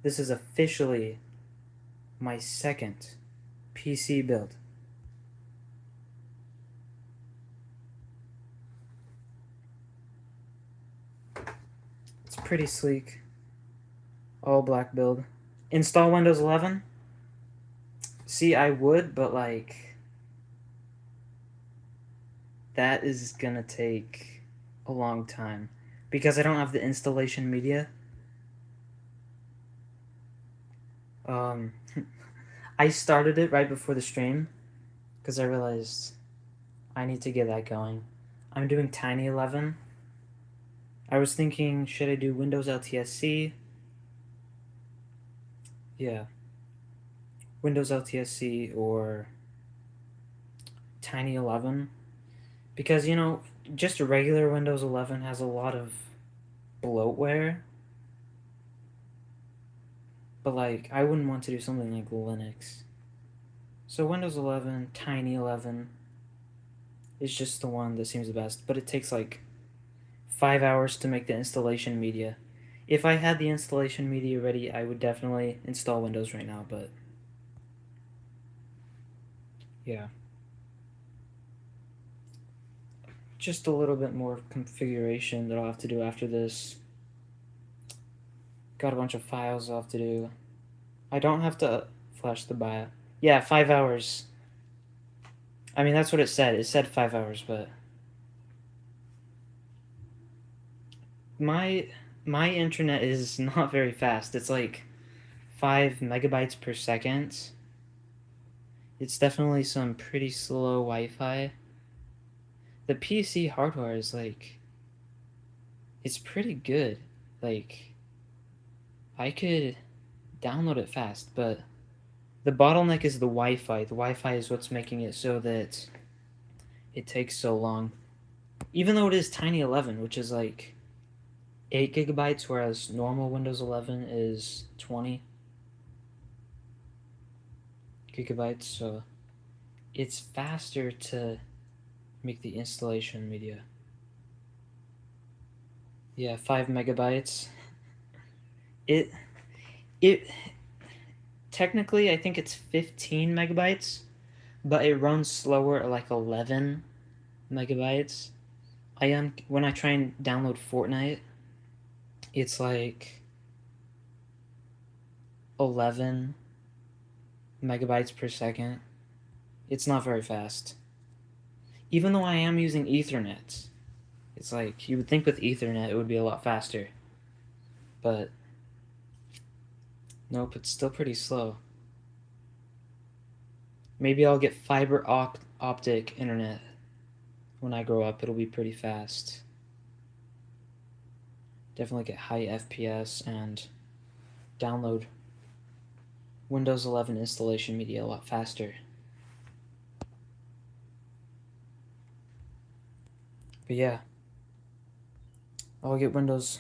this is officially my second PC build. It's pretty sleek. All black build. Install Windows 11? See, I would, but like, that is gonna take a long time because I don't have the installation media. I started it right before the stream because I realized I need to get that going. I'm doing Tiny 11. I was thinking, should I do Windows LTSC? Yeah. Windows LTSC or Tiny 11. Because, you know, just a regular Windows 11 has a lot of bloatware. But, like, I wouldn't want to do something like Linux. So Windows 11, Tiny 11 is just the one that seems the best. But it takes, like, 5 hours to make the installation media. If I had the installation media ready, I would definitely install Windows right now, but yeah. Just a little bit more configuration that I'll have to do after this. Got a bunch of files I'll have to do. I don't have to flash the BIOS. Yeah, 5 hours. I mean, that's what it said. It said 5 hours, but my internet is not very fast. It's like 5 megabytes per second. It's definitely some pretty slow Wi-Fi. The PC hardware is like, it's pretty good. Like, I could download it fast, but the bottleneck is the Wi-Fi. The Wi-Fi is what's making it so that it takes so long. Even though it is Tiny 11, which is like 8 gigabytes, whereas normal Windows 11 is 20 gigabytes, so it's faster to make the installation media. Yeah, 5 megabytes. It technically, I think it's 15 megabytes, but it runs slower at like 11 megabytes. When I try and download Fortnite, it's like 11 megabytes per second. It's not very fast. Even though I am using Ethernet, it's like you would think with Ethernet it would be a lot faster, but nope, it's still pretty slow. Maybe I'll get fiber optic internet when I grow up. It'll be pretty fast. Definitely get high FPS and download Windows 11 installation media a lot faster. But yeah, I'll get Windows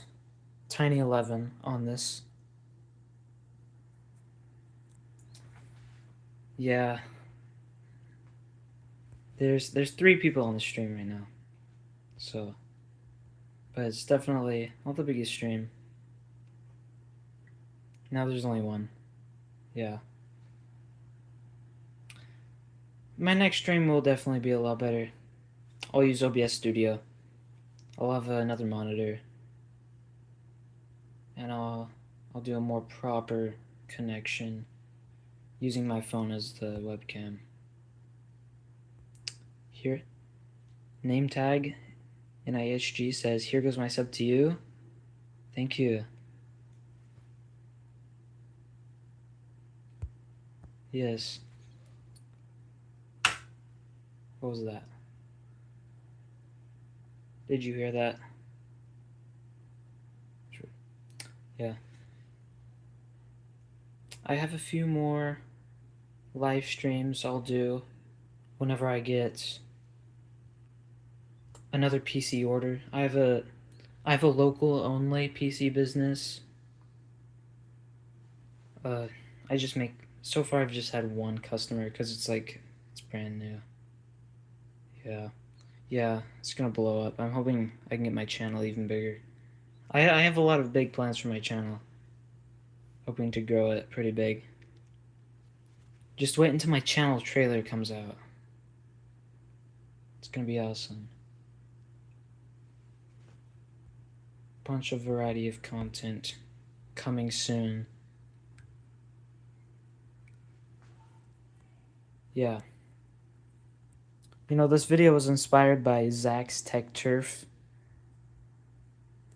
Tiny 11 on this. Yeah. There's 3 people on the stream right now. So, but it's definitely not the biggest stream. Now there's only 1. Yeah. My next stream will definitely be a lot better. I'll use OBS Studio. I'll have another monitor. And I'll do a more proper connection using my phone as the webcam. Here, name tag NIHG says, "Here goes my sub to you." Thank you. Yes. What was that? Did you hear that? Yeah. I have a few more live streams I'll do whenever I get another PC order. I have a local only PC business. I just make so far I've just had one customer because it's brand new. Yeah. Yeah, it's gonna blow up. I'm hoping I can get my channel even bigger. I have a lot of big plans for my channel. Hoping to grow it pretty big. Just wait until my channel trailer comes out. It's gonna be awesome. Bunch of variety of content coming soon. Yeah. You know, this video was inspired by Zach's Tech Turf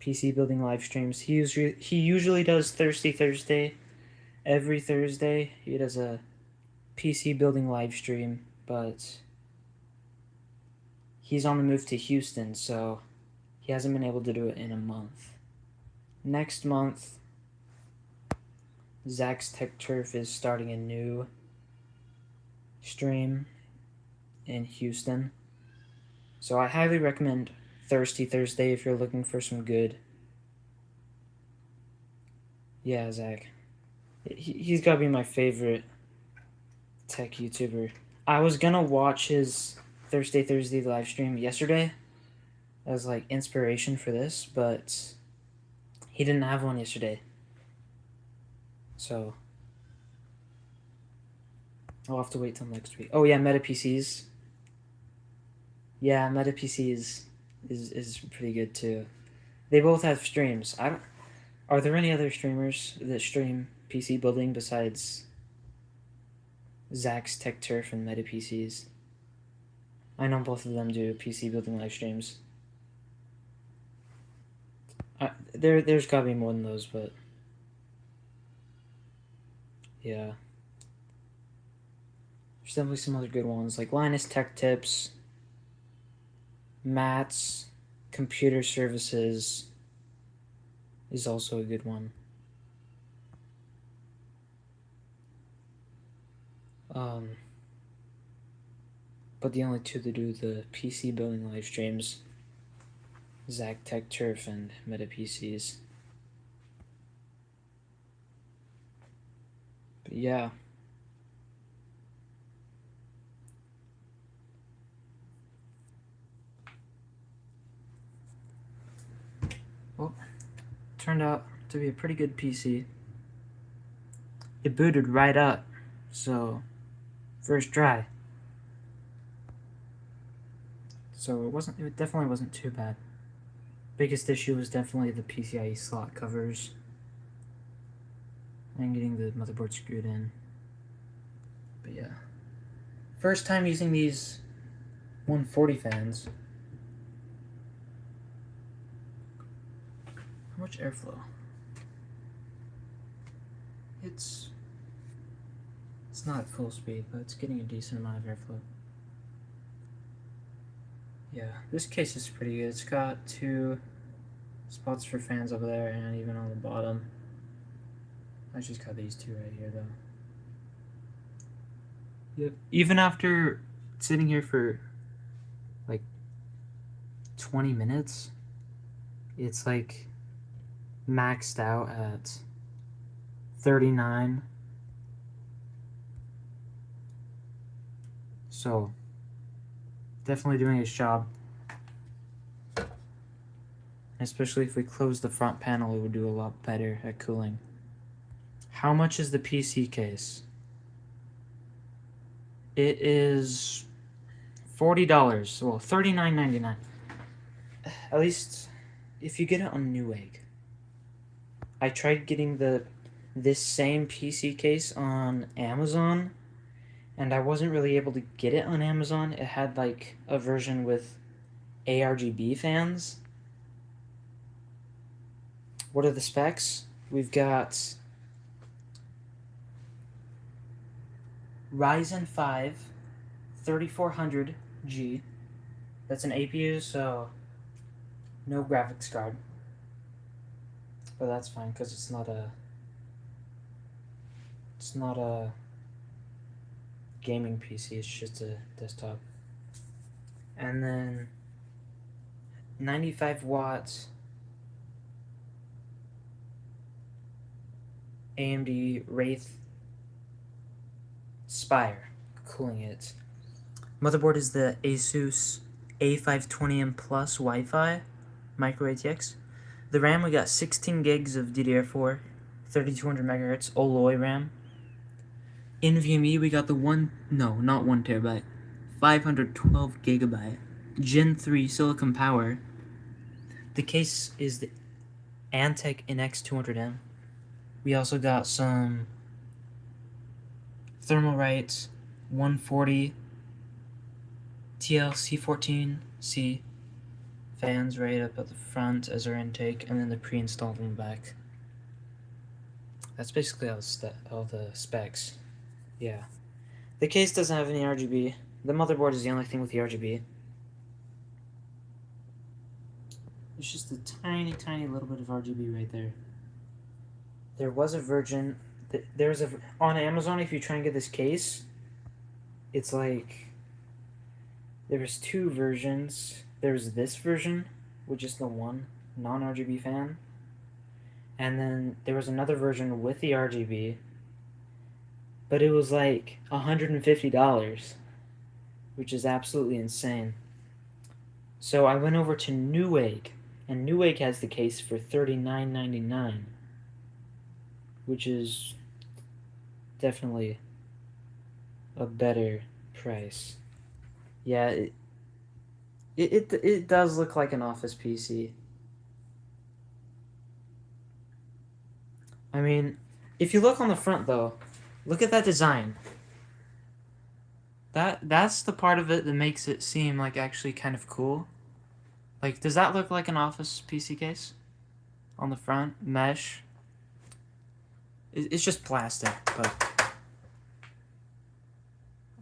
PC building live streams. He usually does Thirsty Thursday. Every Thursday he does a PC building live stream, but he's on the move to Houston, so he hasn't been able to do it in a month. Next month, Zach's Tech Turf is starting a new stream in Houston. So I highly recommend Thirsty Thursday if you're looking for some good. Yeah, Zach. He's got to be my favorite tech YouTuber. I was gonna watch his Thursday live stream yesterday as like inspiration for this, but he didn't have one yesterday. So I'll have to wait till next week. Oh yeah, Meta PCs. Yeah, Meta PCs is pretty good too. They both have streams. Are there any other streamers that stream PC building besides Zach's Tech Turf and Meta PCs? I know both of them do PC building live streams. There's gotta be more than those, but yeah. There's definitely some other good ones, like Linus Tech Tips, Matt's Computer Services is also a good one. But the only two that do the PC building live streams, Zach Tech Turf and Meta PCs. But yeah. Well, turned out to be a pretty good PC. It booted right up, so first try. So it definitely wasn't too bad. Biggest issue was definitely the PCIe slot covers and getting the motherboard screwed in. But yeah. First time using these 140 fans. How much airflow? It's not at full speed, but it's getting a decent amount of airflow. Yeah, this case is pretty good. It's got 2 spots for fans over there and even on the bottom. I just got these 2 right here though. Yep. Even after sitting here for like 20 minutes, it's like maxed out at 39. So definitely doing its job. Especially if we close the front panel, it would do a lot better at cooling. How much is the PC case? It is $40. Well, $39.99. At least if you get it on Newegg. I tried getting this same PC case on Amazon, and I wasn't really able to get it on Amazon. It had like a version with ARGB fans. What are the specs? We've got Ryzen 5 3400G. That's an APU, so no graphics card. But that's fine because it's not a gaming PC, it's just a desktop. And then 95 watts AMD Wraith Spire cooling it. Motherboard is the Asus A520M Plus Wi-Fi Micro ATX. The RAM, we got 16 gigs of DDR4, 3200 megahertz Alloy RAM. NVMe, we got the not 1 terabyte, 512 gigabyte Gen 3 Silicon Power. The case is the Antec NX200M. We also got some Thermalright 140 TLC14C fans right up at the front as our intake, and then the pre-installed on the back. That's basically all the specs. Yeah. The case doesn't have any RGB. The motherboard is the only thing with the RGB. It's just a tiny, tiny little bit of RGB right there. There was a version. On Amazon, if you try and get this case, it's like there was 2 versions. There was this version, which is the one non-RGB fan, and then there was another version with the RGB, but it was like $150, which is absolutely insane. So I went over to Newegg, and Newegg has the case for $39.99, which is definitely a better price. Yeah, it does look like an office PC. I mean, if you look on the front though, look at that design. That's the part of it that makes it seem like actually kind of cool. Like, does that look like an office PC case? On the front, mesh. It's just plastic, but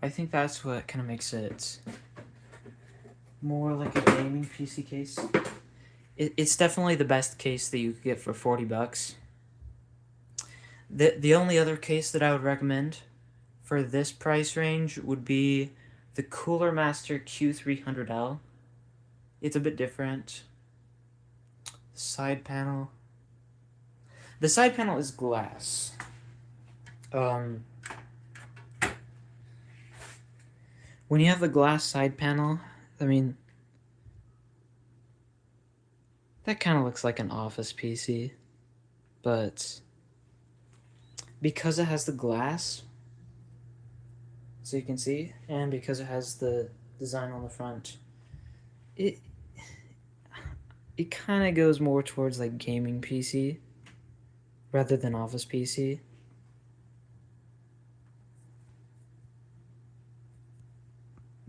I think that's what kind of makes it more like a gaming PC case. It's definitely the best case that you could get for $40. The only other case that I would recommend for this price range would be the Cooler Master Q300L. It's a bit different. Side panel. The side panel is glass. When you have the glass side panel, I mean, that kind of looks like an office PC, but because it has the glass, so you can see, and because it has the design on the front, it kind of goes more towards like gaming PC rather than office PC.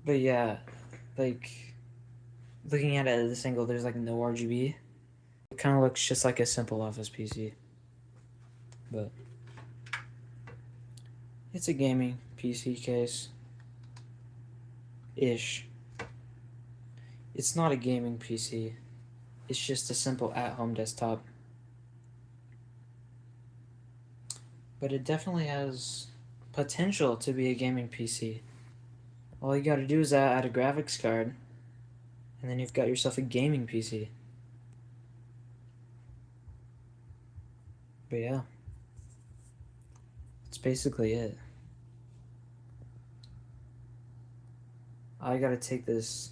But yeah, like looking at it at this angle, there's like no RGB. It kind of looks just like a simple office PC, but it's a gaming PC case ish. It's not a gaming PC. It's just a simple at-home desktop. But it definitely has potential to be a gaming PC. All you gotta do is add a graphics card, and then you've got yourself a gaming PC. But yeah, that's basically it. I gotta take this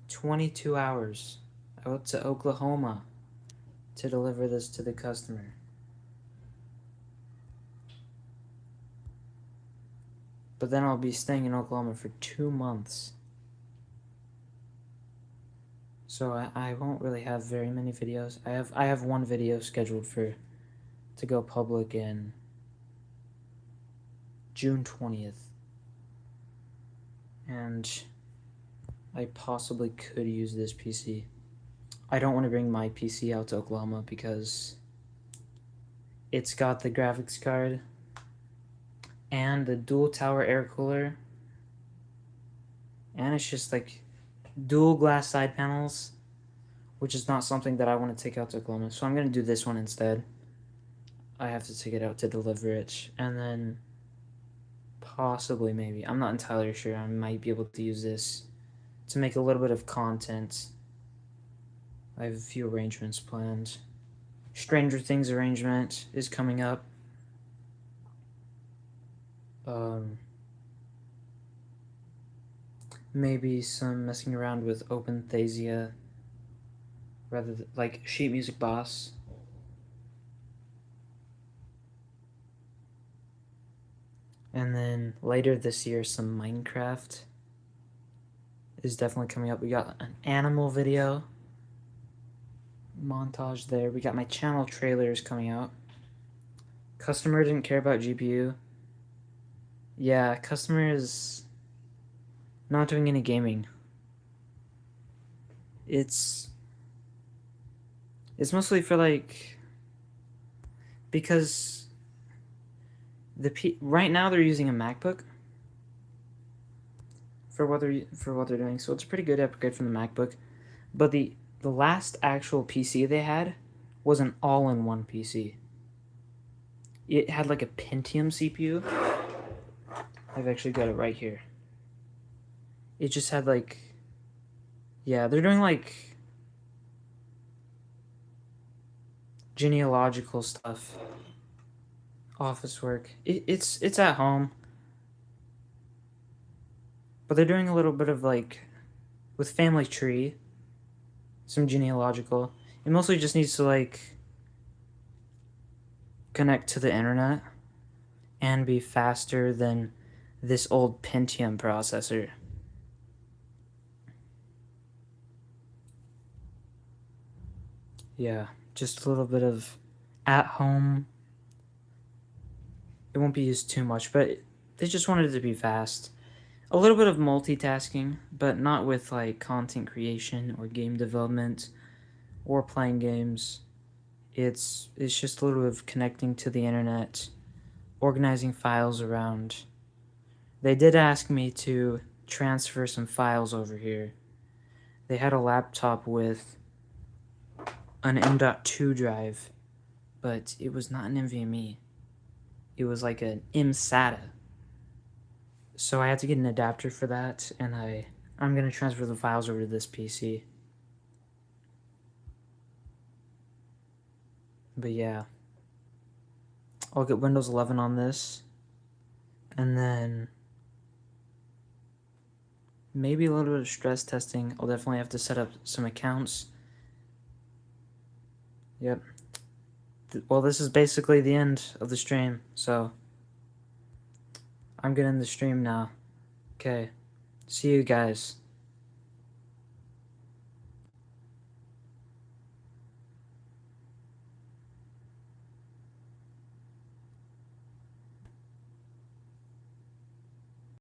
22 hours out to Oklahoma to deliver this to the customer. But then I'll be staying in Oklahoma for 2 months. So I won't really have very many videos. I have one video scheduled to go public in June 20th. And I possibly could use this PC. I don't want to bring my PC out to Oklahoma because it's got the graphics card and the dual tower air cooler. And it's just like dual glass side panels, which is not something that I want to take out to Oklahoma. So I'm going to do this one instead. I have to take it out to deliver it. And then possibly, maybe, I'm not entirely sure, I might be able to use this to make a little bit of content. I have a few arrangements planned. Stranger Things arrangement is coming up. Maybe some messing around with OpenThasia, rather than, like, Sheet Music Boss. And then later this year, some Minecraft is definitely coming up. We got an animal video montage there. We got my channel trailers coming out. Customer didn't care about GPU. Yeah, customer is not doing any gaming. It's mostly for, like, because right now they're using a MacBook for what they're doing, so it's a pretty good upgrade from the MacBook. But the last actual PC they had was an all-in-one PC. It had like a Pentium CPU. I've actually got it right here. It just had like, yeah, they're doing like genealogical stuff, office work. It's at home, but they're doing a little bit of like with Family Tree, some genealogical. It mostly just needs to like connect to the internet and be faster than this old Pentium processor. Yeah, just a little bit of at home. It won't be used too much, but they just wanted it to be fast. A little bit of multitasking, but not with like content creation or game development or playing games. It's just a little bit of connecting to the internet, organizing files around. They did ask me to transfer some files over here. They had a laptop with an M.2 drive, but it was not an NVMe. It was like an mSATA. So I had to get an adapter for that, and I'm going to transfer the files over to this PC. But yeah, I'll get Windows 11 on this, and then maybe a little bit of stress testing. I'll definitely have to set up some accounts. Yep. Well, this is basically the end of the stream, so I'm getting the stream now. Okay, see you guys.